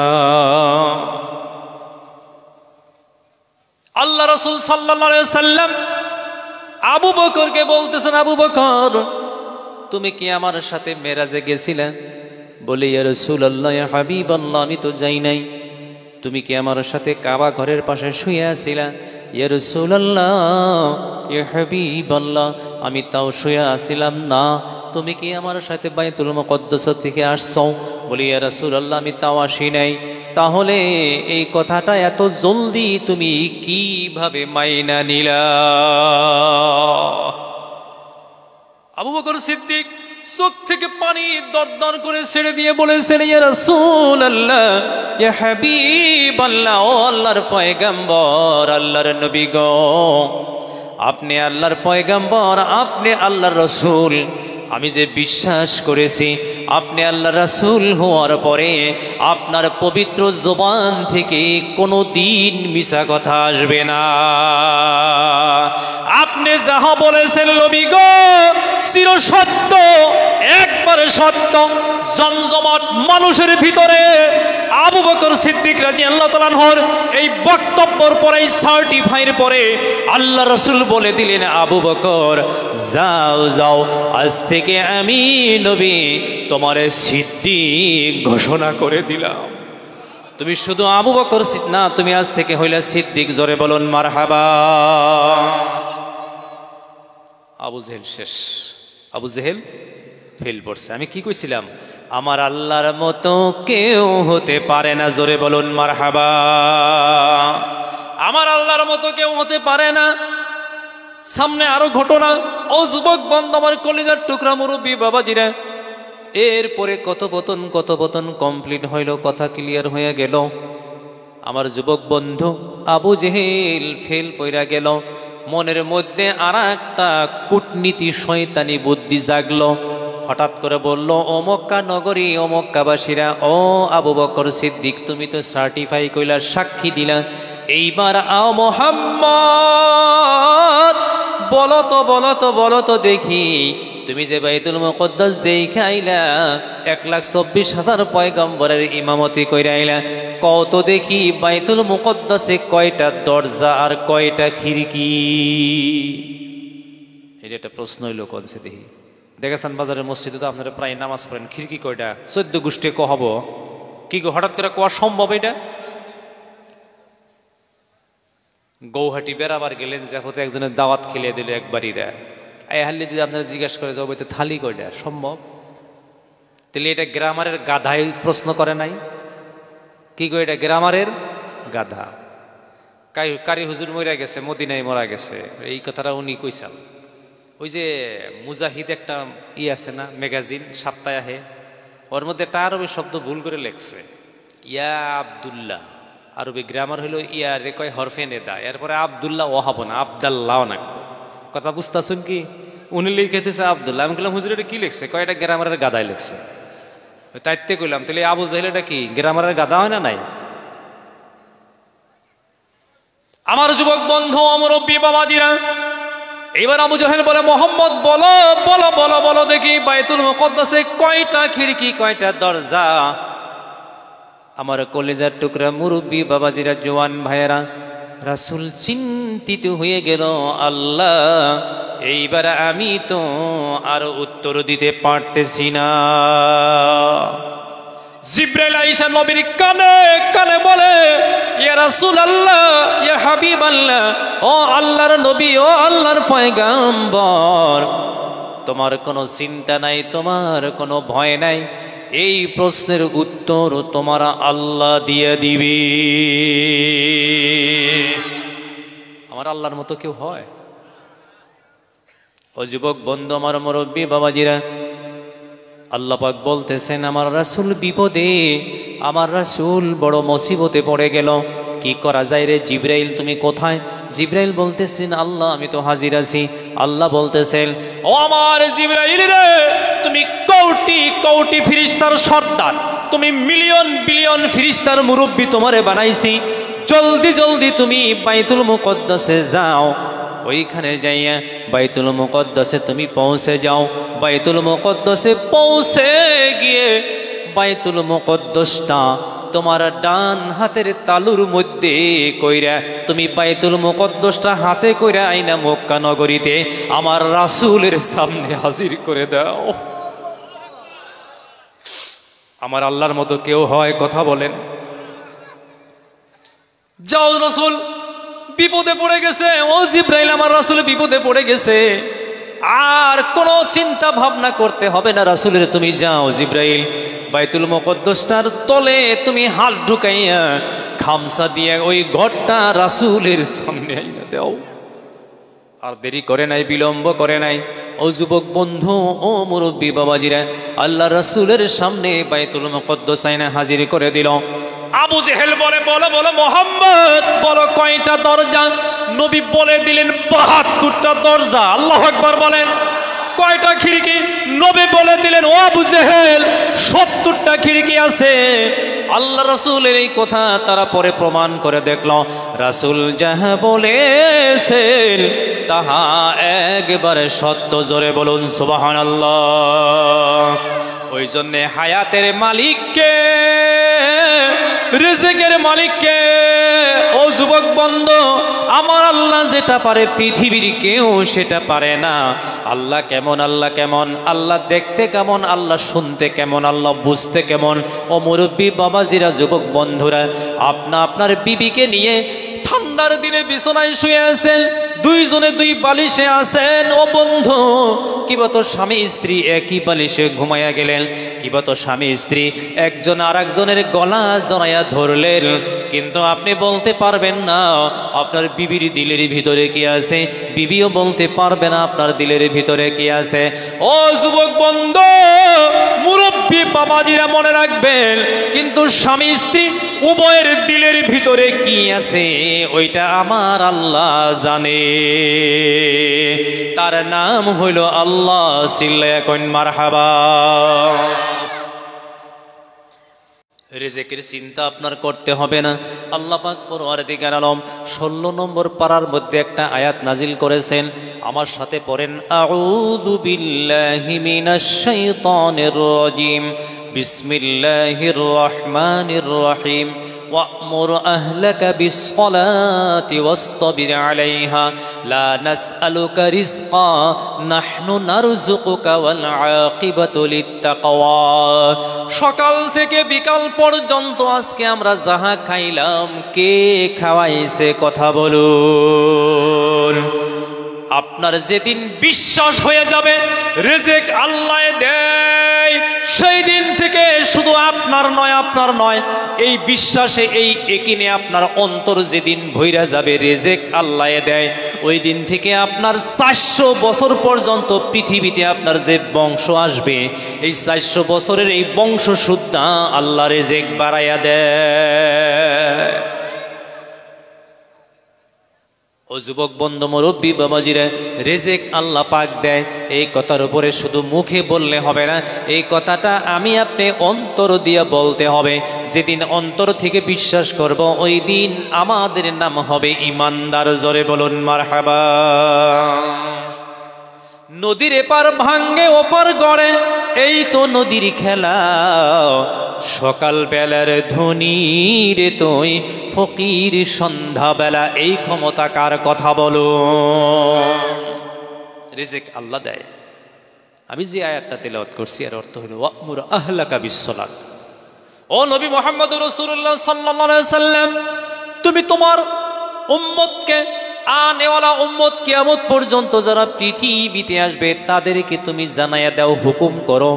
আল্লাহ রাসূল সাল্লাল্লাহু আলাইহি সাল্লাম আবু বকরকে বলতেছেন, আবু বকর তুমি কি আমার সাথে মেরাজে গেছিলে? বলে ইয়া রাসূলুল্লাহ ইয়া হাবিবাল্লাহ আমি তো যাই নাই। তুমি কি আমার সাথে কাবা ঘরের পাশে শুয়ে আছিলা? ইয়া রাসূলুল্লাহ ইয়া হাবিবাল্লাহ আমি তাও শুয়ে আছিলাম না। তুমি কি আমার সাথে বাইতুল মুকদ্দাস থেকে আসছো? বলি ইয়া রাসূলুল্লাহ আমি তাও আসি নাই। তাহলে এই কথাটা এত জলদি তুমি কিভাবে মাইনা নিলা? আবু বকর সিদ্দিক চোখ থেকে পানি দরদর করে ছেড়ে দিয়ে বলেছেন, ইয়া রাসূলুল্লাহ ইয়া হাবিবাল্লাহ, ও আল্লাহর পয়গম্বর, আল্লাহর নবী গো, আপনি আল্লাহর পয়গম্বর, আপনি আল্লাহর রাসূল। আমি যে বিশ্বাস করেছি আপনি আল্লাহর রাসূল হওয়ার পরে আপনার পবিত্র জবান থেকে কোনো দিন মিছা কথা আসবে না। আপনি যাহা বলেছেন নবী গো চির সত্য, একবারে সত্য। জমজমাট মানুষের ভিতরে আবু বকর সিদ্দিক রাদিয়াল্লাহু তাআলা আনহুর এই বক্তব্যের পরে, সার্টিফাইয়ের পরে আল্লাহ রাসূল বলে দিলেন, আবু বকর যাও যাও, আজ থেকে আমি নবী তোমারে সিদ্দিক ঘোষণা করে দিলাম। তুমি শুধু আবু বকর না, তুমি আজ থেকে হইলা সিদ্দিক। জোরে বলুন মারহাবা। আবু জেহেল শেষ, আবু জেহেল ফেল পড়ছে। আমি কি কইছিলাম? আমার আল্লাহর মতো কেউ হতে পারে না। জোরে বলুন মারহাবা। আমার আল্লাহর মতো কেউ হতে পারে না। সামনে আরো ঘটনা। ও যুবক বন্ধু, আমার কলিজার টুকরা মুরব্বী বাবাজিরা, এরপরে কথোপকথন কমপ্লিট হইল, কথা ক্লিয়ার হয়ে গেল। আমার যুবক বন্ধু আবু জেহেল ফেল পইরা গেল। মনের মধ্যে আর একটা কূটনীতি শয়তানি বুদ্ধি জাগলো। হঠাৎ করে বলল, ও মক্কা নগরী, ও মক্কাবাসীরা, ও আবু বকর সিদ্দিক তুমি তো সার্টিফাই কইলা, সাক্ষী দিলা, এইবার আও মুহাম্মদ বলো তো দেখি, তুমি যে বাইতুল মুকদ্দাস দেখে আইলা 1,24,000 পয়গম্বরের ইমামতি কইরা আইলা, কত দেখি বাইতুল মুকদ্দাসে কয়টা দরজা আর কয়টা খিড়কি? এটা একটা প্রশ্ন হইল। কোনছে দেখি দেখেছেন বাজারের মসজিদে তো আপনারা প্রায় নামাজ পড়েন, খিড়কি কয়টা? 14 গোষ্ঠী কহব কি গো, হঠাৎ করে কোয়া সম্ভব? এটা গৌহাটি বেড়াবার গেলেন, যে হতে একজনের দাওয়াত খেলিয়ে দিল একবারই হাল্লি যদি আপনারা জিজ্ঞাসা করে যাবো তো থালি কয়টা? সম্ভব? তাহলে এটা গ্রামারের গাধাই প্রশ্ন করে নাই? কি গো, এটা গ্রামারের গাধা। কারি হুজুর মরা গেছে, মদিনায় মরা গেছে, এই কথাটা উনি কইসাল। ওই যে মুজাহিদ একটা আছে না ম্যাগাজিন, সপ্তাহে, ওর মধ্যে একটা আরবি শব্দ ভুল করে লেখছে, ইয়া আব্দুল্লাহ। আরবি গ্রামার হইল ইয়া রে কয় হরফে নেদা, এরপরে আব্দুল্লাহ ও হব না, আবদাল্লাহ না। কথা বুঝতেছেন কি? উনি লিখেছে আব্দুল্লাহ। আমি বললাম হুজুর এটা কি লিখছে? কয় এটা গ্রামারের গাদায় লিখছে। তাইতে কইলাম তাহলে আবু জাহেল এটা কি গ্রামারের গাদা হয় না? নাই। আমার যুবক বন্ধু মুরব্বী বাবাজিরা, এবার আবু জাহেল বলে, মোহাম্মদ বলো বলো বলো বলো দেখি বাইতুল মুকদ্দাসে কয়টা খিড়কি, কয়টা দরজা? আমার কলিজার টুকরা মুরব্বী বাবাজিরা, জওয়ান ভাইয়েরা, রাসূল চিন্তিত হয়ে গেল, আল্লাহ এইবার আমি তো আর উত্তর দিতে পারতেছি না। জিবরাইল আইসা নবীর কানে কানে বলে, ইয়া রাসূলুল্লাহ, ইয়া হাবিবাল্লাহ, ও আল্লাহর নবী, ও আল্লাহর পয়গম্বর, তোমার কোনো চিন্তা নাই, তোমার কোনো ভয় নাই, এই প্রশ্নের উত্তর তোমার আল্লাহ দিয়ে দিবে। আমার আল্লাহর মতো কেউ হয়? ও যুবক বন্ধু, আমার মুরব্বী বাবাজিরা, আল্লাহ পাক বলতেছেন আমার রাসূল বিপদে, আমার রাসূল বড় মুসিবতে পড়ে গেল, কি করা যায় রে জিবরাইল, তুমি কোথায়? জিবরাইল বলতেছেন, আল্লাহ আমি তো হাজির আছি। আল্লাহ বলতেছেন, ও আমার জিবরাইল রে, তুমি কোটি কোটি ফেরেশতার সর্দার, তুমি মিলিয়ন বিলিয়ন ফেরেশতার মুরব্বী, তোমারে বানাইছি, জলদি জলদি তুমি বাইতুল মুকদ্দাসে যাও, ওইখানে যাইয়া বাইতুল মুকদ্দাসে তুমি পৌঁছে যাও। বাইতুল মুকদ্দাসে পৌঁছে গিয়ে বাইতুল মুকদ্দাসটা তোমার ডান হাতের তালুর মধ্যে কইরা তুমি বাইতুল মুকদ্দাসটা হাতে কইরা আইনা মক্কা নগরীতে আমার রাসূলের সামনে হাজির করে দাও। আমার আল্লাহর মতো কেউ হয়? কথা বলেন। যাও, রাসূল বিপদে পড়ে গেছে, ও জিবরাইল আমার রাসূল বিপদে পড়ে গেছে, আর কোনো চিন্তা ভাবনা করতে হবে না রাসূলের, তুমি যাও জিবরাইল বাইতুল মুকদ্দাসটার তলে তুমি হাত ঢুকাইয়া খামসা দিয়ে ওই ঘরটা রাসূলের সামনে আইনা দাও। আর দেরি করে নাই, বিলম্ব করে নাই। ও যুবক বন্ধু, ও মুরব্বী বাবাজিরা, আল্লাহ রাসূলের সামনে বাইতুল মুকদ্দাস আইনা হাজির করে দিল। আবু জেহেল বলে, বলো বলো মুহাম্মদ, বলো কয়টা দরজা? নবী বলে দিলেন ৭২টা দরজা। আল্লাহু আকবার বলেন। কয়টা খিড়কি? নবী বলে দিলেন, ও আবু জেহেল ৭০টা খিড়কি আছে। আল্লাহ রাসূলের এই কথা তারা পরে প্রমাণ করে দেখল, রাসূল যাহা বলেছেন তাহা একবারে সত্য। জোরে বলুন সুবহানাল্লাহ। ওই জন্যে হায়াতের মালিককে, রিজিকের মালিককে, ও যুবক বন্ধু, আমার আল্লাহ যেটা পারে পৃথিবীর কেউ সেটা পারে না। আল্লাহ কেমন? আল্লাহ কেমন? আল্লাহ দেখতে কেমন? আল্লাহ শুনতে কেমন? আল্লাহ বুঝতে কেমন? ও মুরব্বী বাবাজিরা, যুবক বন্ধুরা, আপনার বিবিকে নিয়ে ঠান্ডার দিনে বিছানায় শুয়ে আছেন, দুইজনে দুই বালিশে আছেন। ও বন্ধু, কিবা তো স্বামী স্ত্রী একই বালিশে ঘুমাইয়া গেলেন, কিবা তো স্বামী স্ত্রী একজন আর একজনের গলা জড়াইয়া ধরলেন, কিন্তু আপনি বলতে পারবেন না আপনার বিবির দিলের ভিতরে কি আছে, বিবিও বলতে পারবে না আপনার দিলের ভিতরে কি আছে। ও যুবক বন্ধু, মুরব্বী বাবাজিরা মনে রাখবেন, কিন্তু স্বামী স্ত্রী উভয়ের দিলের ভিতরে কি আছে ওইটা আমার আল্লাহ জানে। তার নাম হইল আল্লাহ। চিল্লায়া কইন মারহাবা। রিজিকের চিন্তা আপনার করতে হবে না। আল্লাহ পাক পরওয়ারদিগার আলম 16 নম্বর পারার মধ্যে একটা আয়াত নাজিল করেছেন, আমার সাথে পড়েন, আউযু বিল্লাহি মিনাশ শাইতানির রাজিম, বিসমিল্লাহির রহমানির রহিম, ওয়া'মুর আহলাকা বিস-সালাতি ওয়াসতাবির আলাইহা লা নাসআলুকা রিজকা নাহনু নারযুকুকা ওয়াল আকিবাতু লিত-তাকওয়া। সকাল থেকে বিকাল পর্যন্ত আজকে আমরা যাহা খাইলাম, কে খাওয়াইছে? কথা বলুন। আপনার যেদিন বিশ্বাস হয়ে যাবে রিজিক আল্লাহ দেয়, সেই দিন থেকে শুধু আপনার নয়, এই বিশ্বাসে, এই একিনে আপনার অন্তর যেদিন ভইরা যাবে রিজিক আল্লাহ দেয়, ওই দিন থেকে আপনার 400 বছর পর্যন্ত পৃথিবীতে আপনার যে বংশ আসবে, এই 400 বছরের এই বংশ সুদ্ধা আল্লাহ রিজিক বাড়াইয়া দেয়। ও যুবক বন্ধু, মুরব্বী বাবাজিরা, রিজিক আল্লাহ পাক দেয়, এই কথার উপরে শুধু মুখে বললে হবে না, এই কথাটা আমি আপনি অন্তর দিয়ে বলতে হবে। যেদিন অন্তর থেকে বিশ্বাস করব, ওই দিন আমাদের নাম হবে ঈমানদার। জোরে বলুন মারহাবা। নদীর এপার ভাঙ্গে ওপার গড়ে, এই তো নদীর খেলা। সকাল বেলার ধনী রে তুই, ফকির সন্ধ্যাবেলা, এই ক্ষমতা কার কথা বলো? রিজিক আল্লাহ দেয়। আমি যে আয়াতটা তেলাওয়াত করছি এর অর্থ হলো ওয়া'মুর আহলাকা বিস-সালাত। ও নবী মুহাম্মদ রাসূলুল্লাহ সাল্লাল্লাহু আলাইহি সাল্লাম, তুমি তোমার উম্মতকে, আনেওয়ালা উম্মত, কিয়ামত পর্যন্ত যারা পৃথিবীতে আসবে তাদেরকে তুমি জানাইয়া দাও, হুকুম করো,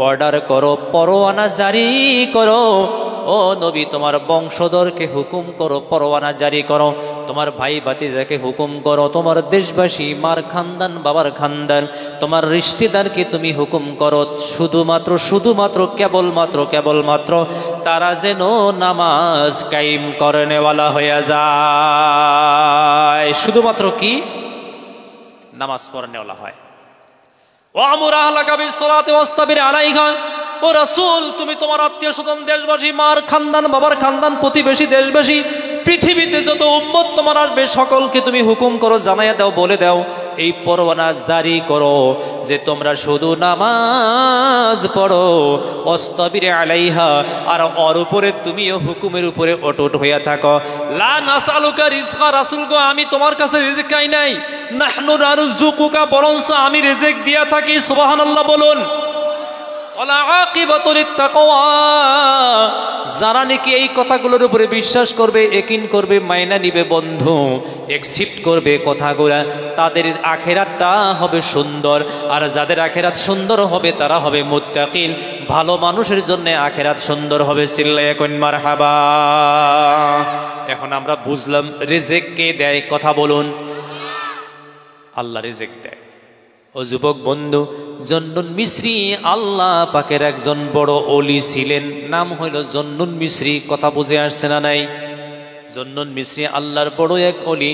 অর্ডার করো, পরোয়ানা জারি করো। ও নবী, তোমার বংশধরকে হুকুম করো, পরোয়ানা জারি করো, তোমার ভাই ভাতিজাকে হুকুম করো, তোমার দেশবাসী, মার খানদান, বাবার খানদান, তোমার রিশতেদারকে তুমি হুকুম করো, শুধুমাত্র কেবলমাত্র তারা যেন নামাজ কায়েম করেনেওয়ালা হয়ে যায়। শুধুমাত্র কি? নামাজ পড়নেওয়ালা হয়। ওয়া'মুর আহলাকা বিস-সালাতি ওয়াসতাবির আলাইহা। ও রাসূল, তুমি তোমার আত্মীয় স্বজন, দেশবাসী, মার খানদান, বাবার খানদান, প্রতিবেশী, দেশবাসী, পৃথিবীতে যত উম্মত তোমার আসবে সকলকে তুমি হুকুম করো, জানাইয়া দাও, বলে দাও, এই পরোয়ানা জারি করো যে তোমরা শুধু নামাজ পড়ো, ওয়াসতাবির আলাইহা, আর ওর উপরে তুমিও হুকুমের উপরে অটুট হইয়া থাকো। লা নাসআলুকা রিজকা, রাসূল গো, আমি তোমার কাছে রিজিক চাই নাই, নাহনু নারযুকুকা, বরঞ্চ আমি রিজিক দিয়া থাকি। সুবহানাল্লাহ বলুন। ওয়ালা আকিবাতুল তাকওয়া, যারা নাকি এই কথাগুলোর উপরে বিশ্বাস করবে, ইয়াকিন করবে, মাইনা নিবে, বন্ধু একসেপ্ট করবে কথাগুলা, তাদের আখিরাতটা হবে সুন্দর। আর যাদের আখিরাত সুন্দর হবে তারা হবে মুত্তাকিন। ভালো মানুষের জন্য আখিরাত সুন্দর হবে। চিল্লায়া কোন মারহাবা। এখন আমরা বুঝলাম রিজিক কে দেয়, কথা বলুন। আল্লাহ রিজিক দেয়। ও যুবক বন্ধু, জন্নুন মিসরি আল্লাহ পাকের একজন বড় ওলি ছিলেন, নাম হইল জন্নুন মিসরি। কথা বুঝে আসছে না নাই? জন্নুন মিসরি আল্লাহর বড় এক ওলি।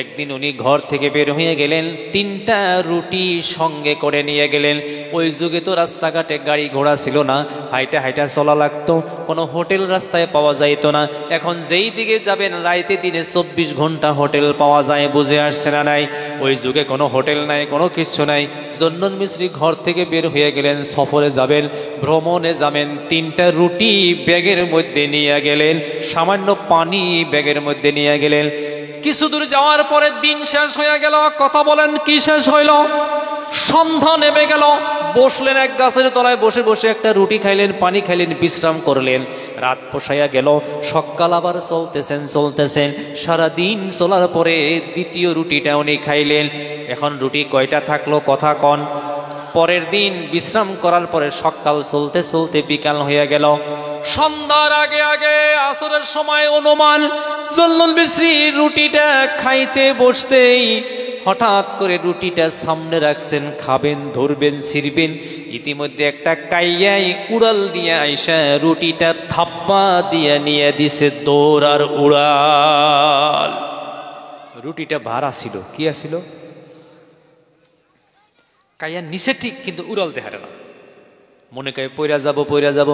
একদিন উনি ঘর থেকে বের হয়ে গেলেন, 3টা রুটি সঙ্গে করে নিয়ে গেলেন। ওই যুগে তো রাস্তাঘাটে গাড়ি ঘোড়া ছিল না, হাইটা চলা লাগতো, কোনো হোটেল রাস্তায় পাওয়া যাইতো না। এখন যেই দিকে যাবেন রাইতে দিনে 24 ঘন্টা হোটেল পাওয়া যায়। বুঝে আসছে না নাই? ওই যুগে কোনো হোটেল নাই, কোনো কিছু নাই। জন্নুন মিসরি ঘর থেকে বের হয়ে গেলেন, সফরে যাবেন, ভ্রমণে যাবেন। 3টা রুটি ব্যাগের মধ্যে নিয়ে গেলেন, সামান্য পানি ব্যাগের মধ্যে নিয়ে গেলেন। কিছু দূর যাওয়ার পরে দিন শেষ হয়ে গেল। কথা বলেন, কি শেষ হইল? সন্ধ্যা নেমে গেল। বসলেন এক গাছের তলায়, বসে বসে একটা রুটি খাইলেন, পানি খাইলেন, বিশ্রাম করলেন। রাত পোষাইয়া গেল, সকাল আবার চলতেছেন। সারাদিন চলার পরে দ্বিতীয় রুটিটা উনি খাইলেন। এখন রুটি কয়টা থাকলো? কথা কন। পরের দিন বিশ্রাম করার পরে সকাল চলতে বিকাল হয়ে গেল। সন্ধ্যার আগে আসরের সময় অনুমান জন্নুন মিসরি রুটিটা খাইতে বসতেই হঠাৎ করে রুটিটা সামনে রাখছেন, খাবেন, ধরবেন, ছিঁড়বেন। ইতিমধ্যে একটা কাইয়াই উড়াল দিয়ে আইসা রুটিটা থাপ্পা দিয়ে নিয়ে দিছে, দৌড় আর উড়াল। রুটিটা ভাড়া ছিল, কি আছিল? কাইয়া নিচে ঠিক, কিন্তু উড়াল দেখারে না। মনে কয় পইরা যাব।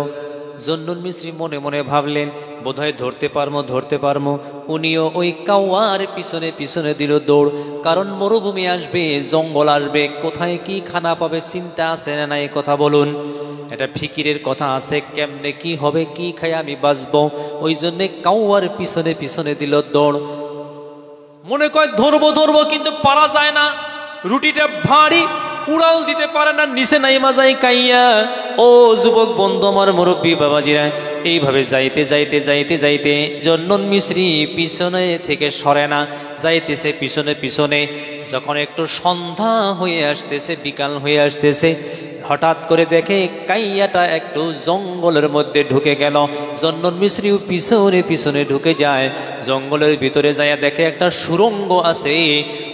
জন্নুন মিসরি মনে মনে ভাবলেন, বোধহয় ধরতে পারমো। উনিও ওই কাওয়ার পিছনে দিল দৌড়। কারণ মরুভূমি আসবে, জঙ্গল আসবে, কোথায় কি খানা পাবে চিন্তা আছে না নাই? কথা বলুন। এটা ফিকিরের কথা আছে, কেমনে কি হবে, কি খাই আমি বাঁচবো। ওই জন্যে কাওয়ার পিছনে দিল দৌড়। মনে কয় ধরবো, কিন্তু পারা যায় না, রুটিটা ভারী, উড়াল দিতে পারে না, নিচে নাইমা যায় কাইয়া। ও যুবক বন্ধু, আমার মুরব্বী বাবাজিরা, এইভাবে যাইতে জন্নুন মিসরি পিছনে থেকে সরে না, যাইতেছে পিছনে। যখন একটু সন্ধ্যা হয়ে আসতেছে, বিকাল হয়ে আসতেছে, হঠাৎ করে দেখে কাইয়াটা একটু জঙ্গলের মধ্যে ঢুকে গেল। জন্নুন মিসরিও পিছনে ঢুকে যায়। জঙ্গলের ভিতরে যায় দেখে একটা সুড়ঙ্গ আছে।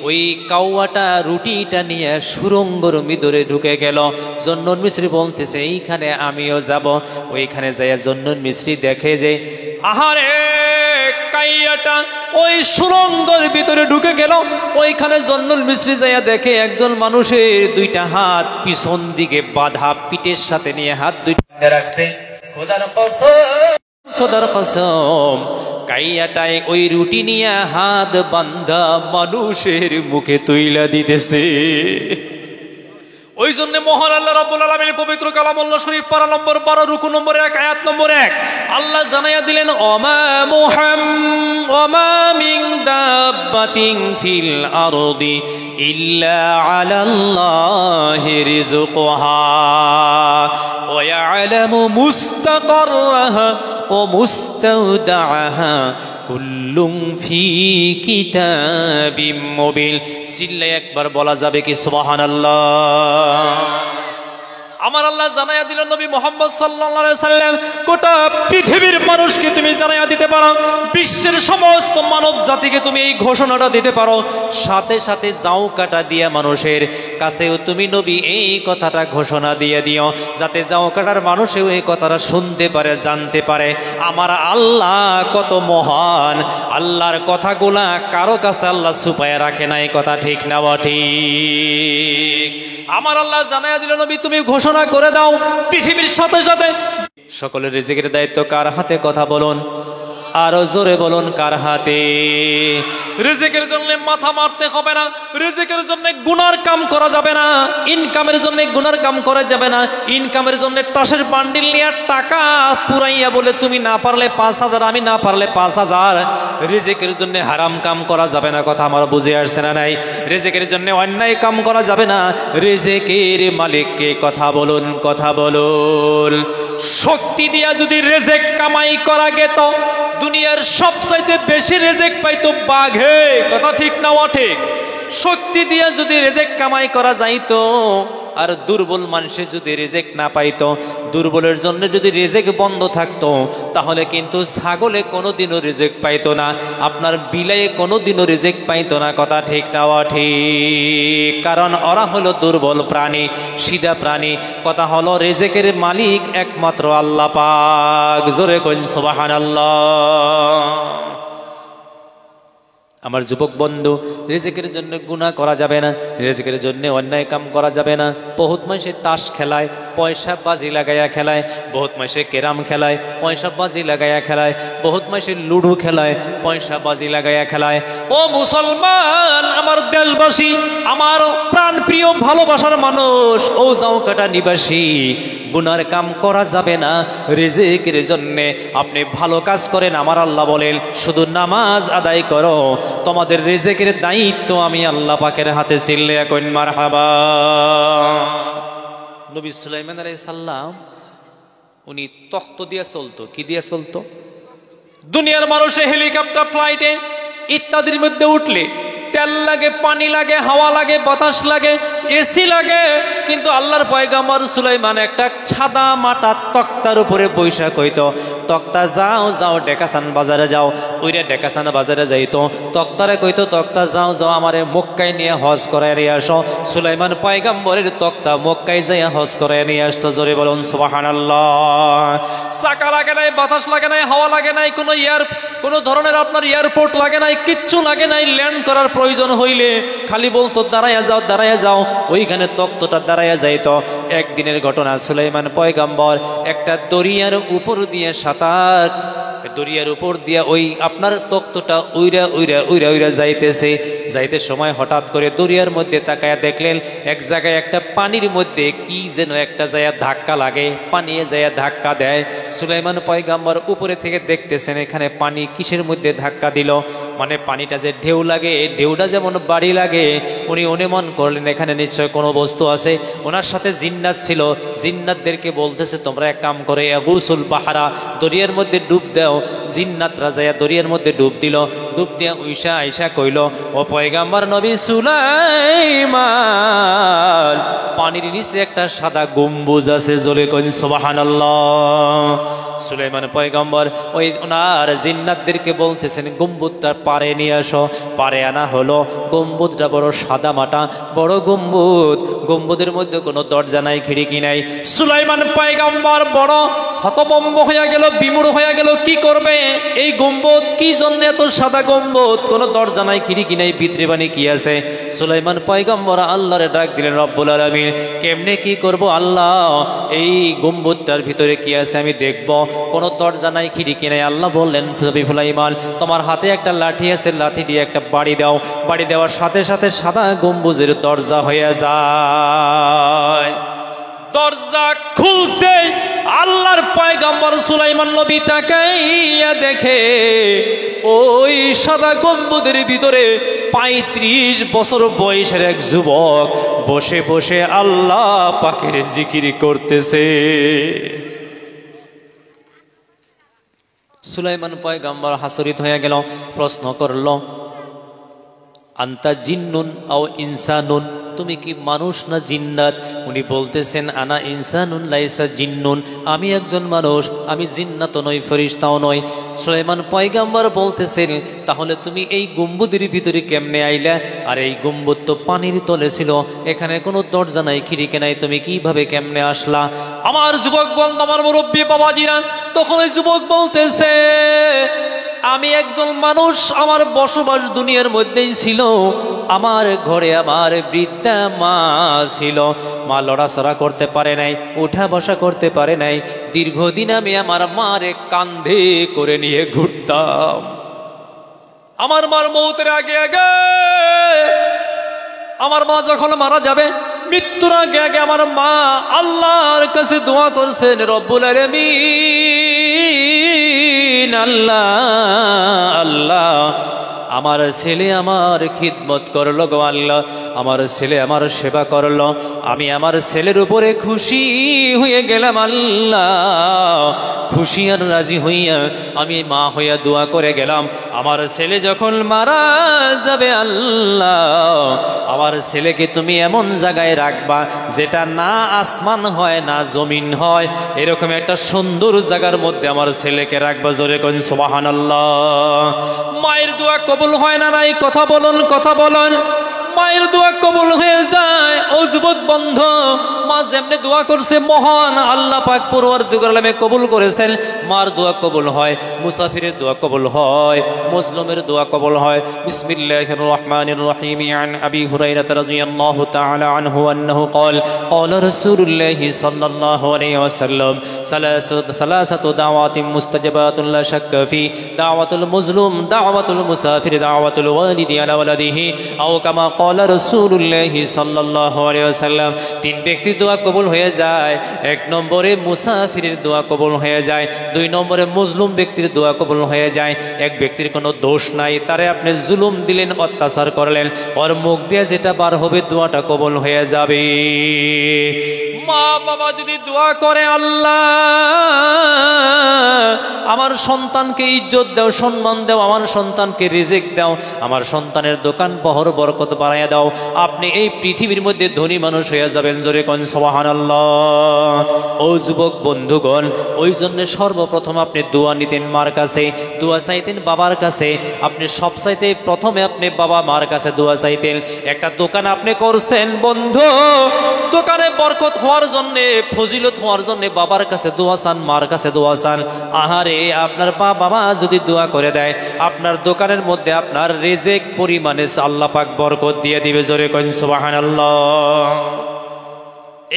ওই কাওয়াটা রুটিটা নিয়ে সুড়ঙ্গর ভিতরে ঢুকে গেল। জন্নুন মিসরি বলতেছে, এইখানে আমিও যাব। ওইখানে যায় জন্নুন মিসরি দেখে যে আহারে, কাইয়াটা ওই সুড়ঙ্গের ভিতরে ঢুকে গেল। ওইখানে জন্নুন মিসরি যাইয়া দেখে একজন মানুষের 2টা হাত পিছন দিকে বাঁধা, পিঠের সাথে নিয়ে হাত 2টা রাখছে। খোদার কসম, কাইয়াটায় ওই রুটি নিয়ে হাত বান্ধা মানুষের মুখে তুইলা দিতেছে। ওই জন্য মহান আল্লাহ রাব্বুল আলামিনের পবিত্র কালামুল্লাহ শরীফ পারা নম্বর 12 রুকু নম্বর 1 আয়াত নম্বর 1 আল্লাহ জানাইয়া দিলেন ওমা মিন দাব্বাতিন ফিল আরদি ইল্লা আলাল্লাহি রিজকুহা ওয়া ইয়ালামু মুস্তাকাররাহা ওয়া মুস্তাওদাআহা কুল্লুম ফি কিতাবিম মুবিন। সিল্লা একবার বলা যাবে কি সুবহানাল্লাহ। আমার আল্লাহ জানাইয়া দিল নবী মুহাম্মদ সাল্লাল্লাহু আলাইহি সাল্লাম গোটা পৃথিবীর মানুষকে তুমি জানাইয়া দিতে পারো, বিশ্বের সমস্ত মানব জাতিকে তুমি এই ঘোষণাটা দিতে পারো, সাথে সাথে যাও কাটা দিয়া মানুষের কাছেও তুমি নবী এই কথাটা ঘোষণা দিয়ে দিও, যাতে যাও কাটার মানুষেও এই কথাটা শুনতে পারে, জানতে পারে আমার আল্লাহ কত মহান। আল্লাহর কথাগুলা কারো কাছে আল্লাহ ছুপায় রাখে না, এই কথা ঠিক না ঠিক? আমার আল্লাহ জানাইয়া দিল নবী তুমি ঘোষণা করে দাও পৃথিবীর সাথে সাথে। সকলের রিজিকের দায়িত্ব কার হাতে? কথা বলুন, আরো জোরে বলুন, কার হাতে? রিজিকের জন্য মাথা মারতে হবে না, রিজিকের জন্য গুনার কাম করা যাবে না, ইনকামের জন্য গুনার কাম করা যাবে না। ইনকামের জন্য টাসের বান্ডিল নিয়ে টাকা পুরাইয়া বলে তুমি না পারলে 5000, আমি না পারলে 5000। রিজিকের জন্য হারাম কাম করা যাবে না, কথা আমার বুঝে আসছে না নাই? রিজিকের জন্য অন্যায় কাম করা যাবে না। রিজিকের মালিককে কথা বলুন, কথা বলুন। শক্তি দিয়া যদি রিজিক কামাই করা গেত দুনিয়ার সবচাইতে বেশি রিজিক পাইতো বাঘে, কথা ঠিক না ঠিক? শক্তি দিয়া যদি রিজিক কামাই করা যাইতো, আর দুর্বল মানুষে যদি রিজিক না পাইতো, দুর্বলের জন্য যদি রিজিক বন্ধ থাকতো, তাহলে কিন্তু ছাগলে কোনোদিনও রিজিক পাইতো না, আপনার বিলাইয়ে কোনোদিনও রিজিক পাইতো না, কথা ঠিক না ঠিক? কারণ ওরা হলো দুর্বল প্রাণী, সিধা প্রাণী। কথা হলো রিজিকের মালিক একমাত্র আল্লাহ পাক। জোরে কইন সুবহানাল্লাহ। আমার যুবক বন্ধু, রিজিকের জন্য গুনাহ করা যাবে না, রিজিকের জন্য অন্যায় কাম করা যাবে না। বহুত মানুষে তাস খেলায়, পয়সা বাজি লাগাইয়া খেলায়, বহুত মানুষে কেরাম খেলায়, পয়সা বাজি লাগাইয়া খেলায়, বহুত মানুষে লুডো খেলায়, পয়সা বাজি লাগাইয়া খেলায়। ও মুসলমান, আমার দেশবাসী, আমার প্রাণ প্রিয় ভালোবাসার মানুষ, ও জাউকাটা নিবাসী, গুনার কাম করা যাবে না। রিজিকের জন্য আপনি ভালো কাজ করেন, আমার আল্লাহ বলেন শুধু নামাজ আদায় করো, তোমাদের রিজিকের দায়িত্ব আমি আল্লাহ পাকের হাতে। চিল্লে কইন মারহাবা। নবী সুলাইমান আলাইহিস সালাম উনি তখ্ত দিয়ে চলতো। কি দিয়ে চলতো? দুনিয়ার মানুষে হেলিকপ্টার, ফ্লাইটে ইত্যাদির মধ্যে উঠলে তেল লাগে, পানি লাগে, হাওয়া লাগে, বাতাস লাগে, এসি লাগে, কিন্তু আল্লাহর পয়গম্বর সুলাইমান একটা ছাদা মাটা তক্তার উপরে বৈশা কইতো, তক্তা যাও যাও ডেকাসান বাজারে যাও। ওইটা ডেকাসান বাজারে যাইতো, তক্তারে কইতো তক্তা যাও যাও আমারে মক্কায় নিয়ে হজ করায় নিয়ে আসো। সুলাইমান পয়গম্বরের তক্তা মক্কায় যাইয়া হজ করায় নিয়ে আসতো। জোরে বলুন সুবহানাল্লাহ। চাকা লাগে নাই, বাতাস লাগে নাই, হাওয়া লাগে নাই, কোনো ধরনের আপনার এয়ারপোর্ট লাগে নাই, কিচ্ছু লাগে নাই। ল্যান্ড করার প্রয়োজন হইলে খালি বলতো দাঁড়াইয়া যাও, দাঁড়াইয়া যাও, ওইখানে তক্তটা দাঁড়াইয়া যাইতো। একদিনের ঘটনা, সুলাইমান পয়গম্বর একটা দরিয়ার উপর দিয়ে সাঁতার, দরিয়ার উপর দিয়া ওই আপনার তক্তটা উইরা উইরা উইরা উইরা যাইতেছে। যাইতে সময় হঠাৎ করে দরিয়ার মধ্যে তাকায়া দেখলেন এক জায়গায় একটা পানির মধ্যে কি যেন একটা জায়গা ধাক্কা লাগে, পানিয়ে যায় ধাক্কা দেয়। সুলাইমান পয়গম্বর উপরে থেকে দেখতেছেন এখানে পানি কিসের মধ্যে ধাক্কা দিল, মানে পানিটা যে ঢেউ লাগে, ঢেউটা যেমন বাড়ি লাগে। উনি অনুমান করলেন এখানে নিশ্চয় কোনো বস্তু আছে। ওনার সাথে জিন্নাত ছিল, জিন্নাতদেরকে বলতেছে তোমরা এক কাম করে গুসুল পাহারা, দরিয়ার মধ্যে ডুব দাও। জিন্নাত রাজায়া দরিয়ার মধ্যে ডুব দিল, ডুব দিয়া উইসা আইসা কইল, ও পয়গম্বর নবী সুলাইমান, পানির নিচে একটা সাদা গম্বুজ আছে। জোরে কইন সুবহানাল্লাহ। সুলাইমান পয়গম্বর ওই ওনার জিন্নাতদেরকে বলতেছেন গম্বুজটা পারে নিয়ে আসো। পারে আনা হলো। গম্বুজটা বড় সাদা মাটা, বড় গম্বুজ। গম্বুজের মধ্যে কোনো দরজা নাই, খিড়কি নাই। সুলাইমান পয়গম্বর বড় হতভম্ব হয়ে গেল, বিমূঢ় হয়ে গেল। কি করবে? এই গম্বুজ কি জন্য এত সাদা গম্বুজ, কোনো দরজা নাই, খিড়কি নাই, ভিতরে বানি কি আছে? সুলাইমান পয়গম্বর আল্লাহরে ডাক দিলেন, রব্বুল আলামিন কেমনে কি করব আল্লাহ, এই গম্বুজটার ভিতরে কি আছে আমি দেখব। কোনো দরজা নাই, খিড়কি নাই। আল্লাহ বললেন, সুলাইমান তোমার হাতে একটা লাঠি আছে, লাঠি দিয়ে একটা বাড়ি দাও। বাড়ি দেওয়ার সাথে সাথে সাদা গম্বুজের দরজা হয়ে যায়। দরজা খুলতে আল্লাহর পয়গম্বর সুলাইমান নবী তাকাইয়া দেখে ওই সাদা গম্বুজের ভিতরে 35 বছর বয়সের এক যুবক বসে বসে আল্লাহ পাকের জিকির করতেছে। সুলাইমান পয়গম্বর হাসরিত হয়ে গেল, প্রশ্ন করল, আন্তা জিন্নুন আও ইনসানুন, তুমি কি মানুষ না জিন্নাত? উনি বলতেছেন, আনা ইনসানুন লাইসা জিন্নুন, আমি একজন মানুষ, আমি জিন্নাত নই, ফেরেশতাও নই। সুলাইমান পয়গম্বর বলতেছেন, তাহলে তুমি এই গম্বুজের ভিতরে কেমনে আইলা? আর এই গম্বুজ তো পানির তলে ছিল, এখানে কোনো দরজা নাই, খিড়কি নাই, তুমি কিভাবে কেমনে আসলা? আমার যুবক বন্ধু, আমার মুরব্বী বাবাজিরা, তখন ওই যুবক বলতেছে, আমি একজন মানুষ, আমার বসবাস দুনিয়ার মধ্যেই ছিল। আমার ঘরে আমার বৃদ্ধা মা ছিল। মা লড়াচড়া করতে পারে নাই, উঠা বসা করতে পারে নাই। দীর্ঘদিন আমি আমার মারে কান্ধে করে নিয়ে ঘুরতাম। আমার মার মৌতের আগে আগে, আমার মা যখন মারা যাবে, মৃত্যুর আগে আগে আমার মা আল্লাহর কাছে দোয়া করছেন, রব্বুল আলামিন, আল্লাহ আল্লাহ আমার ছেলে আমার খিদমত করলো গো আল্লাহ, আমার ছেলে আমার সেবা করলো, আমি আমার ছেলের উপরে খুশি হয়ে গেলাম আল্লাহ। খুশি আর রাজি হইয়া আমি মা হইয়া দোয়া করে গেলাম, আমার ছেলে যখন মারা যাবে আল্লাহ, আমার ছেলেকে তুমি এমন জায়গায় রাখবা যেটা না আসমান হয় না জমিন হয়, এরকম একটা সুন্দর জায়গার মধ্যে আমার ছেলেকে রাখবা। জোরে কোন সুবহানাল্লাহ। মায়ের দোয়া কবুল হয় না নাই? কথা বলুন, কথা বলুন। মায়ের দোয়া কবুল হয়ে যায়। ও যুবক বন্ধু, মা যেমনি দোয়া করছে, মহান আল্লাহ পাক পরওয়ারদিগার আলমে কবুল করেছেন। মার দোয়া কবুল হয়, মুসাফিরের দোয়া কবুল হয়, মুসলিমের দোয়া কবুল হয়। বিসমিল্লাহির রহমানির রহিম। আন আবি হুরায়রা রাদিয়াল্লাহু তাআলা আনহু আন্নাহু قال قال رسول الله صلى الله عليه وسلم ثلاثه دعوات مستجبات لا شك في دعوة المظلوم دعوة المسافر دعوة الوالد على ولده أو كما قال رسول الله صلى الله عليه وسلم। তিন ব্যক্তির দোয়া কবুল হয়ে যায়। এক নম্বরে মুসাফিরের দোয়া কবুল হয়ে যায়, দুই নম্বরে মজলুম ব্যক্তির দোয়া কবুল হয়ে যায়। এক ব্যক্তির কোনো দোষ নাই, তারে আপনি জুলুম দিলেন, অত্যাচার করলেন, ওর মুখ দিয়ে যেটা বার হবে দোয়াটা কবুল হয়ে যাবে। মা বাবা যদি দোয়া করে, আল্লাহ আমার সন্তানকে ইজ্জত দাও, সম্মান দাও, আমার সন্তানকে রিজিক দাও, আমার সন্তানের দোকান বহর বরকত বাড়াইয়া দাও, আপনি এই পৃথিবীর মধ্যে ধনী মানুষ হয়ে যাবেন। জোরে কোন সুবহানাল্লাহ। ও যুবক বন্ধুগণ, ওই জন্য সর্বপ্রথম আপনি দোয়া নিতেন মার কাছে, দোয়া চাইতেন বাবার কাছে। আপনি সব চাইতে প্রথমে আপনি বাবা মার কাছে দোয়া চাইতেন। একটা দোকান আপনি করছেন বন্ধু, দোকানে বরকত হওয়ার জন্য, ফজিলত হওয়ার জন্য বাবার কাছে দোয়া চান, মার কাছে দোয়া চান। আহারে, আপনার বাবা মা যদি দোয়া করে দেয়, আপনার দোকানের মধ্যে আপনার রিজিক পরিমাণে আল্লাহ পাক বরকত দিয়ে দিবে। জোরে কইন সুবহানাল্লাহ।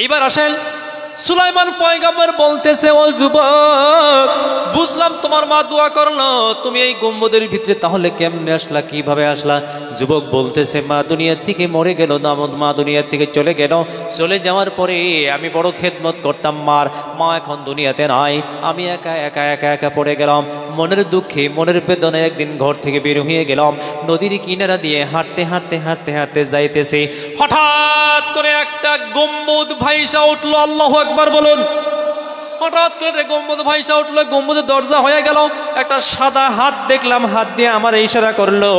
এইবার আসেন, সুলাইমান পয়গম্বর বলতেছে, ও যুবক, বুঝলাম তোমার মা দোয়া করলো, তুমি এই গম্বুজের ভিতরে তাহলে কেমনে আসলা, কিভাবে আসলা? যুবক বলতেছে, মা দুনিয়ার থেকে মরে গেল, মা দুনিয়ার থেকে চলে গেল। চলে যাওয়ার পরে আমি বড় খেদমত করতাম মার, মা এখন দুনিয়াতে নাই, আমি একা একা একা একা পড়ে গেলাম। মনের দুঃখে, মনের বেদনায় একদিন ঘর থেকে বের হয়ে গেলাম, নদীর কিনারা দিয়ে হাঁটতে হাঁটতে হাঁটতে হাঁটতে যাইতেছি। হঠাৎ করে একটা গম্বুজ ভাইসা উঠলো। আল্লাহু আকবার বলুন। হঠাৎ করে গম্বুজ ভাইসা উঠলো, গম্বুজের দরজা হয়ে গেল। একটা সাদা হাত দেখলাম, হাত দিয়ে আমার ইশারা করলো।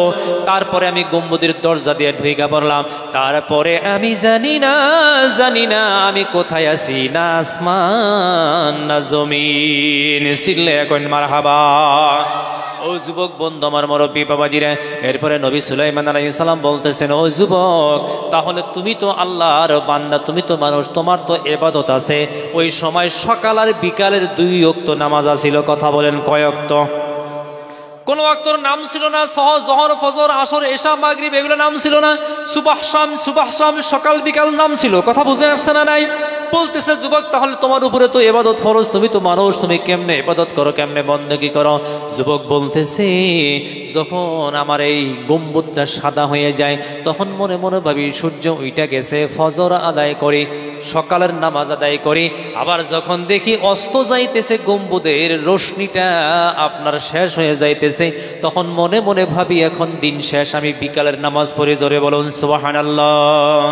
তারপরে আমি গম্বুজের দরজা দিয়ে ঢুইকা পড়লাম। তারপরে আমি জানি না আমি কোথায় আছি, না আসমান না জমিন। সিল্লে এখন মারহাবা। ও যুবক বন্ধু আমার মুরব্বী বাবাজিরা, এরপরে নবী সুলাইমান আলাইহিস সালাম বলতেছেন, ও যুবক, তাহলে তুমি তো আল্লাহর বান্দা, তুমি তো মানুষ, তোমার তো ইবাদত আছে। ওই সময় সকাল আর বিকালের 2 ওয়াক্ত নামাজ ছিল। কথা বলেন কয় ওয়াক্ত? কোন ওয়াক্তর নাম ছিল না। জোহর, ফজর, আসর, এশা, মাগরিব এগুলো নাম ছিল না। সুবাহ শাম সকাল বিকাল নাম ছিল। কথা বুঝে আসছে না? নাই। বলতেছে যুবক, তাহলে তোমার উপরে তো ইবাদত ফরজ, তুমি তো মানুষ, তুমি কেমনে ইবাদত করো, কেমনে বন্দেগী করো? যুবক বলতেছে, যখন আমার এই গম্বুজটা সাদা হয়ে যায় তখন মনে মনে ভাবি সূর্য উইঠা গেছে, ফজর আদায় করি, সকালের নামাজ আদায় করি। আবার যখন দেখি অস্ত যাইতেছে, গম্বুজের রোশনিটা আপনার শেষ হয়ে যাইতেছে, তখন মনে মনে ভাবি এখন দিন শেষ, আমি বিকালের নামাজ পড়ি। জোরে বলুন সুবহানাল্লাহ।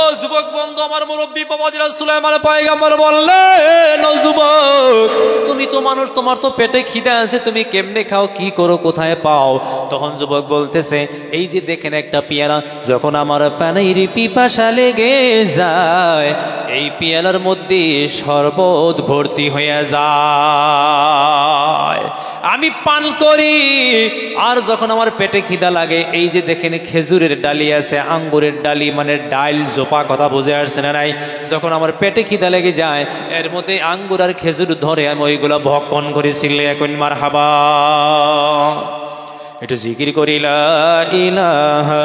ও যুবক বন্ধু আমার মুরব্বী বাবাজিরা, সুলাইমান পয়গম্বর বললেন, ও যুবক, তুমি তো মানুষ, তোমার তো পেটে খিদা আছে, তুমি কেমনে খাও, কি করো, কোথায় পাও? তখন যুবক বলতেছে, এই যে দেখেন একটা পেয়ালা, যখন আমার পানির পিপাসা লেগে যায়, এই পেয়ালার মধ্যে শরবত ভর্তি হয়ে যায়, আমি পান করি। আর যখন আমার পেটে খিদা লাগে, এই যে দেখেন খেজুরের ডালি আছে, আঙ্গুরের ডালি মানে ডাল জোপা, কথা বুঝে আসছে না? নাই। যখন আমার পেটে খিদা লেগে যায়, এর মধ্যে আঙ্গুর আর খেজুর ধরে আমি ওইগুলো ভক্ষণ করেছিল। এখন মারহাবা, একটু জিকির করি, লা ইলাহা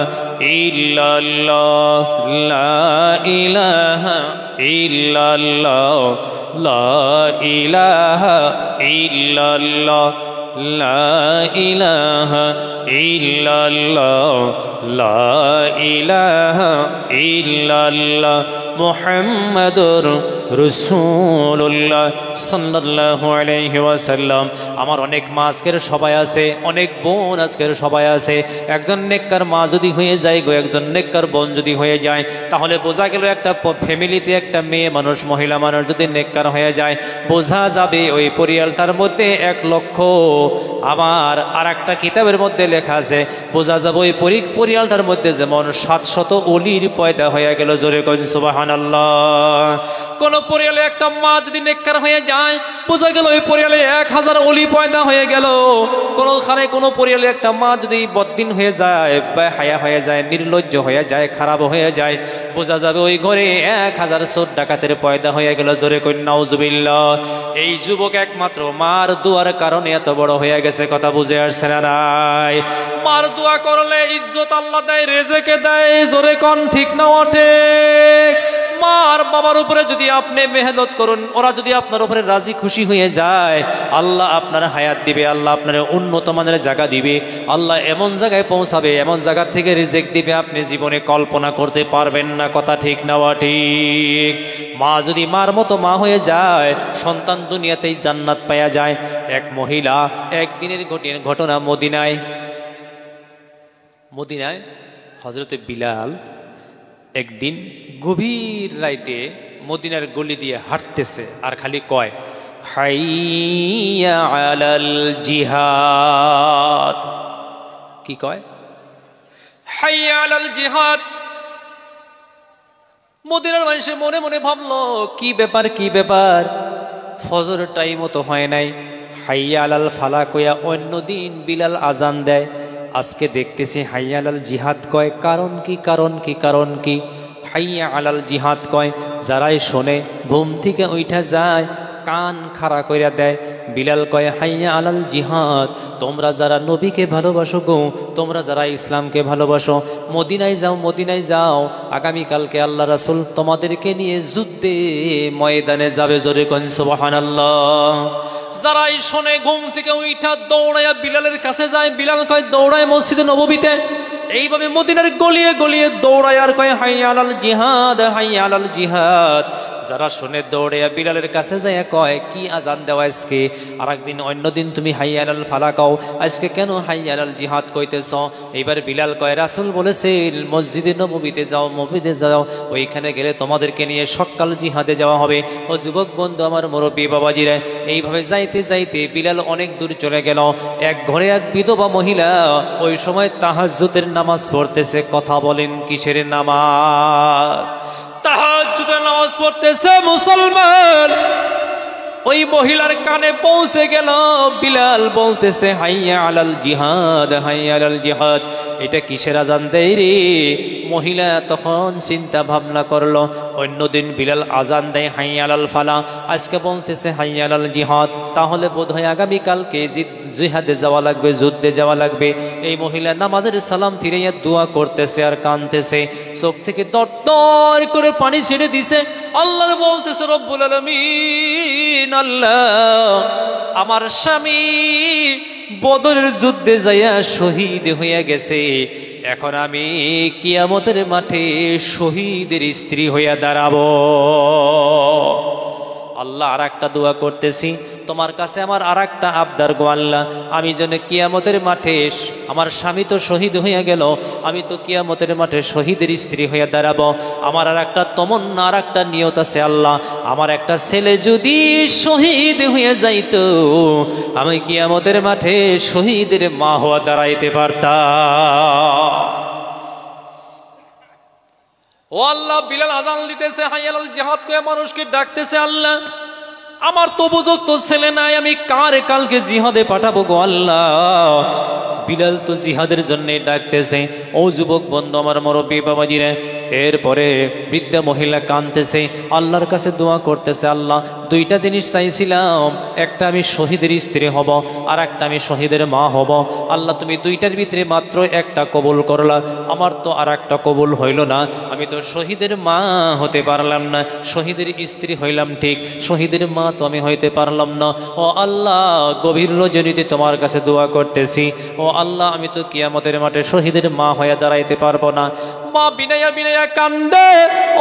ইল্লাল্লাহ, লা ইলাহা ইল্লাল্লাহ, লা ইলাহা ইল্লাল্লাহ, লা ইলাহা ইল্লাল্লাহ, লা ইলাহা ইল্লাল্লাহ, মুহাম্মাদুর রাসূলুল্লাহ সাল্লাল্লাহু আলাইহি ওয়াসাল্লাম। আমার অনেক মা আজকের সবাই আছে, অনেক বোন আজকের সবাই আছে। একজন নেককার মা যদি হয়ে যায় গো, একজন নেককার বোন যদি হয়ে যায়, তাহলে বোঝা গেল একটা ফ্যামিলিতে একটা মেয়ে মানুষ, মহিলা মানুষ যদি নেককার হয়ে যায়, বোঝা যাবে ওই পরিয়ালটার মধ্যে 1 লক্ষ, আমার আর একটা কিতাবের মধ্যে লেখা আছে, বোঝা যাবে ওই পরিয়ালটার মধ্যে যেমন 700 অলির পয়দা হয়ে গেল। জোরে কইন সুবহানাল্লাহ। কোন পরিয়ালে একটা মা যদি নেককার হয়ে যায়, বোঝা গেল ওই পরিয়ালে 1000 অলি পয়দা হয়ে গেল। কোন পরিয়ালে একটা মা যদি বদ্দিন হয়ে যায়, হায়া হয়ে যায়, নির্লজ্জ হয়ে যায়, খারাপ হয়ে যায়, বোঝা যাবে ওই ঘরে 1000 চোর ডাকাতের পয়দা হয়ে গেল। জোরে কইন নাউজুবিল্লাহ। এই যুবক একমাত্র মার দুয়ার কারণে এত বড় হয়ে গেছে। কথা বুঝে আসছে না? নাই। মার দোয়া করলে ইজ্জত আল্লাহ দেয়, রেজেকে দেয়। জোরে কোন ঠিক না ওঠে? মার বাবার উপরে যদি আপনি মেহনত করুন, ওরা যদি আপনার উপরে রাজি খুশি হয়ে যায়, আল্লাহ আপনার হায়াত দিবে, আল্লাহ আপনার উন্নত মানের জায়গা দিবে, আল্লাহ এমন জায়গায় পৌঁছাবে, এমন জায়গা থেকে রিজিক দিবে আপনি জীবনে কল্পনা করতে পারবেন না। কথা ঠিক না ঠিক? মা যদি মার মতো মা হয়ে যায়, সন্তান দুনিয়াতেই জান্নাত পাওয়া যায়। এক মহিলা, একদিনের ঘটনা, মদিনায় হযরতে বিলাল একদিন গভীর রাইতে মদিনার গলি দিয়ে হাঁটতেছে, আর খালি কয়, হাইয়া আলাল জিহাদ। কি কয়? হাইয়া আলাল জিহাদ। মদিনার মানুষের মনে মনে ভাবলো, কি ব্যাপার, কি ব্যাপার, ফজর টাইমও তো হয় নাই, হাইয়া আলাল ফালা কইয়া অন্যদিন বিলাল আজান দেয়, আজকে দেখতেছি হাইয়া আলাল জিহাদ কয়। কারণ কি, কারণ কি, কারণ কি? হাইয়া আলাল জিহাদ কয়, যারাই শোনে ঘুম থেকে উঠা যায়, কান খাড়া কইরা দেয়। বিলাল কয়, হাইয়া আলাল জিহাদ, তোমরা যারা নবীকে ভালোবাসো গো, তোমরা যারা ইসলামকে ভালোবাসো, মদিনায় যাও, মদিনায় যাও, আগামীকালকে আল্লাহ রাসূল তোমাদেরকে নিয়ে যুদ্ধে ময়দানে যাবে। জোরে কোন সুবহানাল্লাহ। যারাই শোনে ঘুম থেকে উঠা দৌড়াইয়া বিলালের কাছে যায়। বিলাল কয়, দৌড়ায় মসজিদে নববীতে। এইভাবে মদিনার গলিয়ে গলিয়ে দৌড়ায় আর কয়, হাইয়া আলাল জিহাদ, হাইয়া আলাল জিহাদ। যারা শুনে দৌড়ে বিলালের কাছে যায়, কয়, কি আজান দেওয়া আজকে? আর একদিন অন্যদিন তুমি হাইয়া আলাল ফালা কও, আজকে কেন হাইয়া আলাল জিহাদ কইতেছ? এইবার বিলাল কয়, রাসূল বলেছেন মসজিদে নববীতে যাও, মসজিদে যাও, ওইখানে গেলে তোমাদেরকে নিয়ে সকাল জিহাদে যাওয়া হবে। ও যুবক বন্ধু আমার মুরব্বী বাবাজিরা, এইভাবে যাইতে যাইতে বিলাল অনেক দূর চলে গেল। এক ঘরে এক বিধবা মহিলা ওই সময় তাহাজ্জুদের নামাজ পড়তেছে। কথা বলেন, কিসের নামাজ? তাহাজ্জুদের নামাজ পড়তেছে মুসলমান। ওই মহিলার কানে পৌঁছে গেল, বিলাল বলতেছে হাইয়া আলাল জিহাদ, হাইয়া আলাল জিহাদ। এটা কিসের আজান দেয় রে? মহিলা তখন চিন্তা ভাবনা করলো, অন্যদিন বিলাল আজান দেয় হাইয়া আলাল ফালা, আজকে বলতেছে হাইয়া আলাল জিহাদ, তাহলে বোধহয় আগামীকালকে জিহাদে যাওয়া লাগবে, যুদ্ধে যাওয়া লাগবে। এই মহিলা নামাজের সালাম ফিরাইয়া দোয়া করতেছে আর কাঁদতেছে, চোখ থেকে দর করে পানি ছেড়ে দিছে। আল্লাহ বলতেছে রব্বুল আলামিন, আল্লাহ আমার স্বামী বদরের যুদ্ধে যাইয়া শহীদ হইয়া গেছে, এখন আমি কিয়ামতের মাঠে শহীদের স্ত্রী হইয়া দাঁড়াবো। আল্লাহ আর একটা দোয়া করতেছি, তোমার কাছে আমার আর একটা আবদার গো আল্লাহ, আমি যেন কিয়ামতের মাঠে, আমার স্বামী তো শহীদ হইয়া গেল, আমি তো কিয়ামতের মাঠে শহীদের স্ত্রী হইয়া দাঁড়াবো। আমার আর একটা তমন্না, আর একটা নিয়ত আছে আল্লাহ, আমার একটা ছেলে যদি শহীদ হইয়া যাইতো, আমি কিয়ামতের মাঠে শহীদের মা হওয়া দাঁড়াইতে পারতাম। ও আল্লাহ, বিলাল আজান দিতেছে, হাইয়া আলাল জিহাদ করে মানুষকে ডাকতেছে, আল্লাহ আমার তো উপযুক্ত ছেলে নাই, আমি কারে কালকে জিহাদে পাঠাবো গো আল্লাহ। বিলাল তো জিহাদের জন্য ডাকতেছে। ও যুবক বন্ধু, আমার মুরব্বী বাবাজিরা, এরপরে বৃদ্ধা মহিলা কাঁদতেছে, আল্লাহর কাছে দোয়া করতেছে, আল্লাহ দুইটা জিনিস চাইছিলাম, একটা আমি শহীদের স্ত্রী হব, আর একটা আমি শহীদের মা হব। আল্লাহ তুমি দুইটার ভিতরে মাত্র একটা কবুল করলা, আমার তো আর একটা কবুল হইল না, আমি তো শহীদের মা হতে পারলাম না, শহীদের স্ত্রী হইলাম ঠিক, শহীদের মা তো আমি হইতে পারলাম না। ও আল্লাহ, গভীর রজনীতে তোমার কাছে দোয়া করতেছি, ও আল্লাহ আমি তো কিয়ামতের মাঠে শহীদের মা হয়ে দাঁড়াইতে পারবো না। মা বিনাইয়া বিনাইয়া কান্দে।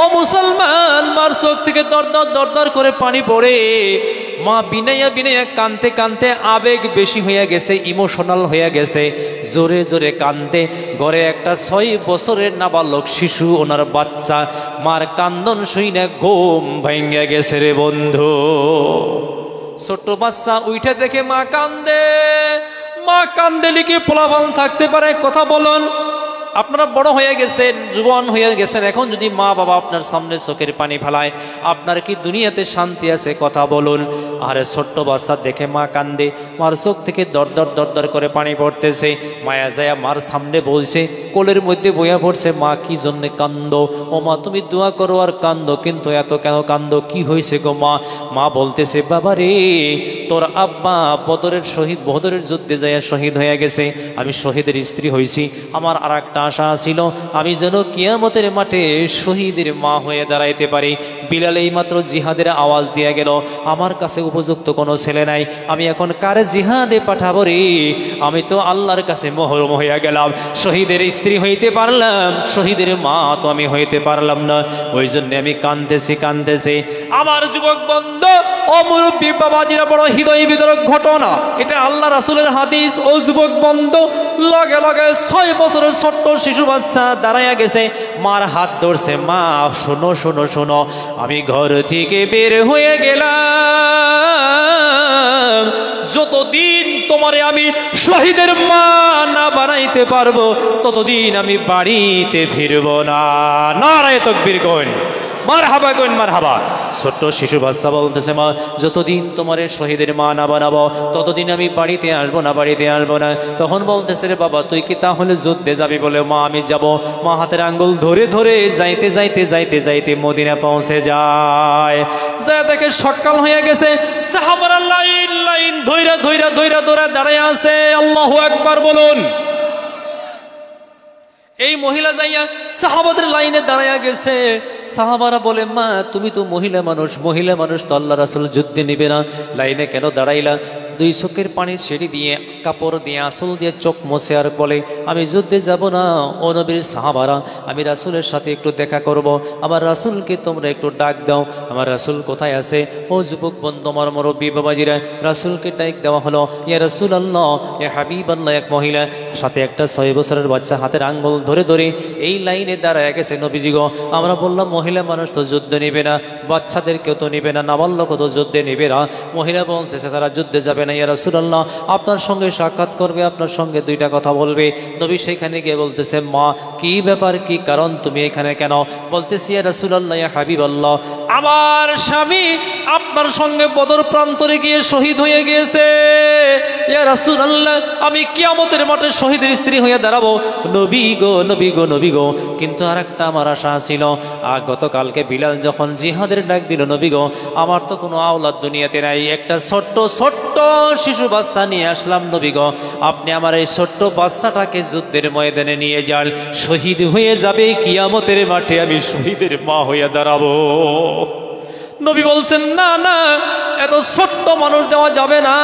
ও মুসলমান, মার চোখ থেকে দর করে পানি পড়ে। মা বিনাইয়া বিনাইয়া কানতে কানতে আবেগ বেশি হইয়া গেছে, ইমোশনাল হইয়া গেছে, জোরে জোরে কান্দে। ঘরে একটা 6 বছরের নাবালক শিশু, ওনার বাচ্চা, মার কান্দন শুইনা ঘুম ভাঙ্গা গেছে রে বন্ধু। ছোট্ট বাচ্চা উঠে দেখে মা কান্দে। মা কান্দে লিখে পোলাপান থাকতে পারে? কথা বলুন, আপনারা বড় হয়ে গেছেন, জুয়ান হয়ে গেছেন, এখন যদি মা বাবা আপনার সামনে চোখের পানি ফেলায়, আপনার কি দুনিয়াতে শান্তি আছে? কথা বলুন। আরে ছোট্ট বাচ্চা দেখে মা কান্দে, মার চোখ থেকে দর করে পানি পড়তেছে। মায়া যায় মার সামনে বলছে, কোলের মধ্যে বইয়া পড়ছে, মা কি জন্য কান্দো? ও মা তুমি দোয়া করো আর কান্দো, কিন্তু এত কেন কান্দো? কি হয়েছে গো মা? মা বলতেছে, বাবা রে, তোর আব্বা বদরের যুদ্ধে যাইয়া শহীদ হয়ে গেছে, আমি শহীদের স্ত্রী হয়েছি, আমার আর একটা আশা ছিল, আমি যেন কিয়ামতের মাঠে শহীদের মা হয়ে দাঁড়াইতে পারি। বিলাল এই মাত্র জিহাদের আওয়াজ দিয়ে গেল, আমার কাছে উপযুক্ত কোনো ছেলে নাই, আমি এখন কারে জিহাদে পাঠাবো রে? আমি তো আল্লাহর কাছে মহরম হইয়া গেলাম, শহীদের স্ত্রী হইতে পারলাম, শহীদের মা তো আমি হইতে পারলাম না। ওই জন্য আমি কাঁদতেছি। আমার যুবক বন্ধু, ও মুরব্বী বাবাজিরা, বড় হৃদয় বিদারক ঘটনা, এটা আল্লাহ রাসূলের হাদিস। ও যুবক বন্ধু, লগে লগে 6 বছরের ছোট্ট শিশু বাচ্চা দাঁড়াইয়া গেছে, মার হাত ধরছে, মা শোনো শোনো শোনো, আমি ঘর থেকে বের হয়ে গেলাম, যতদিন তোমারে আমি শহীদের মা না বানাইতে পারবো, ততদিন আমি বাড়িতে ফিরবো না। নারায়ে তাকবীর কইন, মারহাবা কইন, মারহাবা। ছোট্ট শিশু বাচ্চা বলতেছে, মা যতদিন তোমার শহীদের মা না বানাবো, ততদিন আমি বাড়িতে আসবো না। তখন বলতেছে, রে বাবা তুই কি তাহলে যুদ্ধে যাবি? বলে, মা আমি যাব। মা হাতের আঙ্গুল ধরে যাইতে মদিনা পৌঁছে যায়। দেখে সকাল হয়ে গেছে, সাহাবারা লাইন ধইরা দাঁড়ায় আছে। আল্লাহু আকবার বলুন। এই মহিলা যাইয়া সাহাবাদের লাইনে দাঁড়াইয়া গেছে। সাহাবারা বলে, মা তুমি তো মহিলা মানুষ তো আল্লাহ রাসূল যুদ্ধে নিবে না, লাইনে কেন দাঁড়াইলা? 2 চোখের পানি ছেড়ে দিয়ে, কাপড় দিয়ে, আঁচল দিয়ে চোখ মুছে আর বলে, আমি যুদ্ধে যাব না। ও নবীর সাহাবারা, আমি রাসূলের সাথে একটু দেখা করব, আমার রাসূলকে তোমরা একটু ডাক দাও, আমার রাসূল কোথায় আছে? ও যুবক বন্ধু, আমার মুরব্বী বাবাজিরা, রাসূলকে ডাক দেওয়া হলো। ইয়া রাসূলুল্লাহ, ইয়া হাবিবাল্লাহ। এক মহিলা সাথে একটা 6 বছরের বাচ্চা হাতের আঙ্গুল ধরে এই লাইনে দাঁড়ায় গেছে। নবীজি গো, আমরা বললাম মহিলা মানুষ তো যুদ্ধ নিবে না, বাচ্চাদেরকেও তো নিবে না, নাবালক তো যুদ্ধে নিবে না। মহিলা বলতেছে তারা যুদ্ধে যাবে না। ইয়া রাসূলুল্লাহ, আপনার সঙ্গে সাক্ষাৎ করবে, আপনার সঙ্গে 2টা কথা বলবে। নবী সেখানে গিয়ে বলতেছে, মা কি ব্যাপার, কি কারণ, তুমি এখানে কেন? বলতেছি, ইয়া রাসূলুল্লাহ, ইয়া হাবিবাল্লাহ, আমার স্বামী আপনার সঙ্গে বদর প্রান্তরে গিয়ে শহীদ হয়ে গিয়েছে। ইয়া রাসূলুল্লাহ, আমি কিয়ামতের মাঠে শহীদের স্ত্রী হয়ে দাঁড়াবো। নবী গো, নবী গো, নবী গো, কিন্তু আর একটা আমার আশা ছিল। আর গতকালকে বিলাল যখন জিহাদের ডাক দিল, নবী গো, আমার তো কোনো আওলাদ দুনিয়াতে নাই, একটা ছোট্ট ছোট্ট শিশু বাচ্চা নিয়ে আসলাম। নবী গো, আপনি আমার এই ছোট্ট বাচ্চাটাকে যুদ্ধের ময়দানে নিয়ে যান, শহীদ হয়ে যাবে, কিয়ামতের মাঠে আমি শহীদের মা হয়ে দাঁড়াবো। নবী বলছেন, না না, এত ছোট্ট মানুষ দেওয়া যাবে না,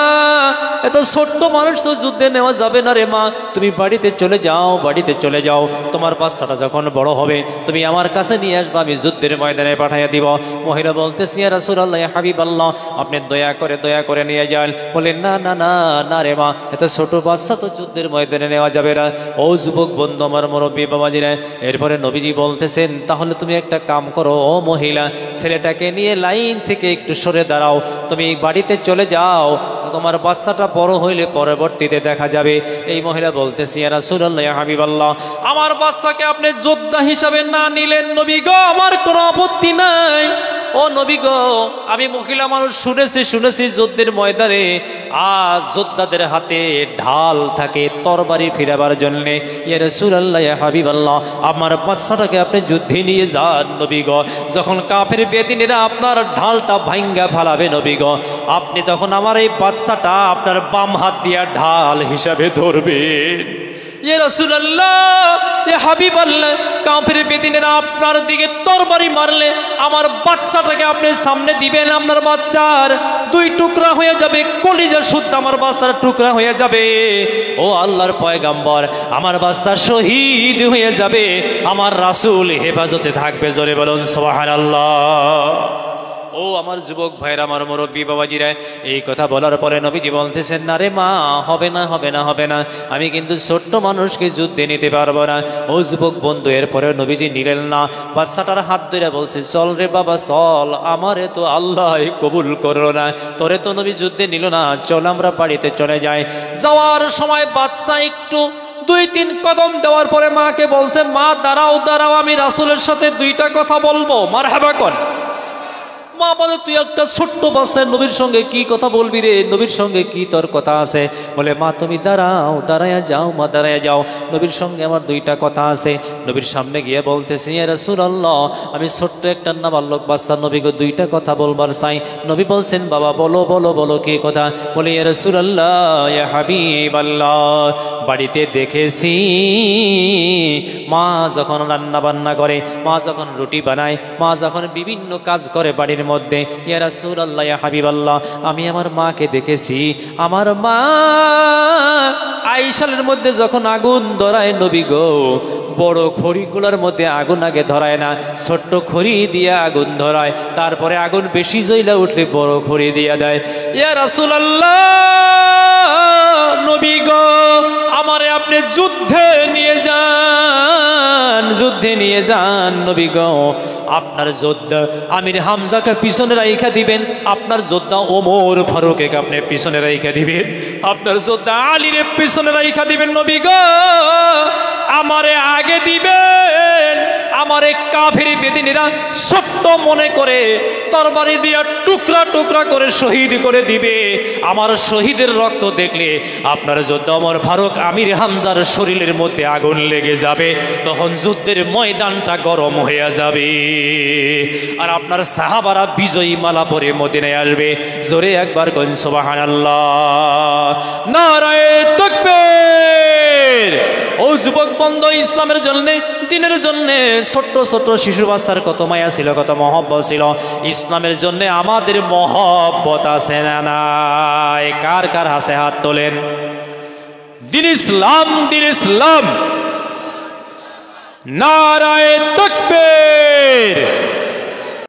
এত ছোট্ট মানুষ তো যুদ্ধে নেওয়া যাবে না রে মা, তুমি বাড়িতে চলে যাও, বাড়িতে চলে যাও, তোমার বাচ্চাটা যখন বড় হবে তুমি আমার কাছে নিয়ে আসবা, আমি যুদ্ধের ময়দানে পাঠিয়ে দিব। মহিলা বলতেছি, ইয়া রাসূলুল্লাহ, ইয়া হাবিবাল্লাহ, আপনি দয়া করে নিয়ে যান। বলেন, না না না না রে মা, এত ছোট বাচ্চা তো যুদ্ধের ময়দানে নেওয়া যাবে না। ও যুবক বন্ধু, আমার মুরব্বী বাবাজিরা, এরপরে নবীজি বলতেছেন, তাহলে তুমি একটা কাম করো, ও মহিলা, ছেলেটাকে নিয়ে লাইন থেকে একটু সরে দাঁড়াও, তুমি বাড়িতে চলে যাও, তোমার বাচ্চাটা বড় হইলে পরবর্তীতে দেখা যাবে। এই মহিলা বলতেছি, ইয়া রাসূলুল্লাহ, ইয়া হাবিবাল্লাহ, আমার বাচ্চাকে আপনি যোদ্ধা হিসাবে না নিলেন নবী গো, আমার কোনো আপত্তি নাই। ও নবী গো, আমি মহিলা মানুষ শুনেছি যুদ্ধের ময়দানে আজ যোদ্ধাদের হাতে ঢাল থাকে তরবারি ফিরাবার জন্য। ইয়া রাসূলুল্লাহ, ইয়া হাবিবাল্লাহ, আমার বাচ্চাটাকে আপনি যুদ্ধে নিয়ে যান নবী গো, যখন কাফের বেদিনেরা আপনার ঢালটা ভাঙ্গা ফেলাবে নবী গো, আপনি তখন আমার এই বাচ্চাটা আপনার বাম হাত দিয়া ঢাল হিসাবে ধরবেন। ইয়া রাসূলুল্লাহ, ইয়া হাবিবাল্লাহ, কাফের বেদিনেরা আপনার দিকে তরবারি মারলে আমার বাচ্চাটাকে আপনি সামনে দিবেন, আপনার বাচ্চার দুই টুকরা হয়ে যাবে, কলিজা শুদ্ধ আমার বাচ্চার টুকরা হয়ে যাবে। ও আল্লাহর পয়গাম্বর, আমার বাচ্চা শহীদ হয়ে যাবে, আমার রাসূল হেফাজতে থাকবে। জোরে বলুন সুবহানাল্লাহ। ও আমার যুবক ভাইরা, আমার মুরব্বী বাবাজিরা, এই কথা বলার পরে নবীজি বলতেছেন, না রে মা, হবে না, হবে না, হবে না, আমি কিন্তু ছোট্ট মানুষকে যুদ্ধে নিতে পারবো না। ও যুবক বন্ধু, এরপরে নবীজি নিলেন না, বাচ্চাটার হাত ধরে বলছে, চল রে বাবা চল, আমারে তো আল্লাহ কবুল করলো না, তোরে তো নবী যুদ্ধে নিল না, চল আমরা বাড়িতে চলে যাই। যাওয়ার সময় বাচ্চা একটু 2-3 কদম দেওয়ার পরে মাকে বলছে, মা দাঁড়াও দাঁড়াও, আমি রাসূলের সাথে 2টা কথা বলবো। মারহাবা কর। মা বলে, তুই একটা ছোট্ট বাচ্চা, নবীর সঙ্গে কি কথা বলবি রে, নবীর সঙ্গে কি তোর কথা আছে? বলে, মা তুমি দাঁড়াও, দাঁড়ায়া যাও, মা দাঁড়ায়া যাও, নবীর সঙ্গে আমার 2টা কথা আছে। নবীর সামনে গিয়ে বলতেছি, ইয়া রাসূলুল্লাহ, আমি ছোট্ট একটা নাবালক বাচ্চা, নবীকে 2টা কথা বলবার চাই। নবী বলছেন, বাবা বলো বলো বলো, কি কথা? বলে, ইয়া রাসূলুল্লাহ, ইয়া হাবিবাল্লাহ, বাড়িতে দেখেছি মা যখন রান্না বান্না করে, মা যখন রুটি বানায়, মা যখন বিভিন্ন কাজ করে বাড়ির মধ্যে, ইয়া রাসূলুল্লাহ, ইয়া হাবিবাল্লাহ, আমি আমার মাকে দেখেছি, আমার মা আইসালের মধ্যে যখন আগুন ধরায় নবী গো, বড় খড়িগুলোর মধ্যে আগুন আগে ধরায় না, ছোট্ট খড়ি দিয়ে আগুন ধরায়, তারপরে আগুন বেশি জ্বলা উঠলে বড় খড়ি দিয়ে দেয়। ইয়া রাসূলুল্লাহ, নবী গো, আমারে আপনি যুদ্ধে নিয়ে যান, যুদ্ধে নিয়ে যান নবী গো, আপনার যোদ্ধা আমির হামজাকে পিছনে রাইখা দিবেন, আপনার যোদ্ধা ওমর ফারুককে আপনি পিছনে রাইখা দিবেন, আপনার যোদ্ধা আলীর পিছনে রাইখা দিবেন নবী গো, আমারে আগে দিবেন। আমারে কাফের বেদিনীরা ছোট্ট মনে করে তরবারি দিয়া টুকরা টুকরা করে শহীদ করে দিবে। আমার শহীদের রক্ত দেখলে আপনার যোদ্ধা ওমর ফারুক আমির হামজার শরীরের মধ্যে আগুন লেগে যাবে, তখন যুদ্ধের ময়দানটা গরম হয়ে যাবে, আর আপনার সাহাবারা বিজয়ী মালা পরে মদিনায় আসবে। জোরে একবার কোন সুবহানাল্লাহ, নারায়ে তাকবীর। ও যুবক বন্ধু, ইসলামের জন্য, দিনের জন্য ছোট্ট ছোট্ট শিশু বাচ্চার কত মায়া ছিল, কত মহব্বত ছিল। ইসলামের জন্য আমাদের মহব্বত আছে না নাই? কার কার হাসে হাত তোলেন। দিন ইসলাম, দিন ইসলাম, নারায়ে তাকবীর।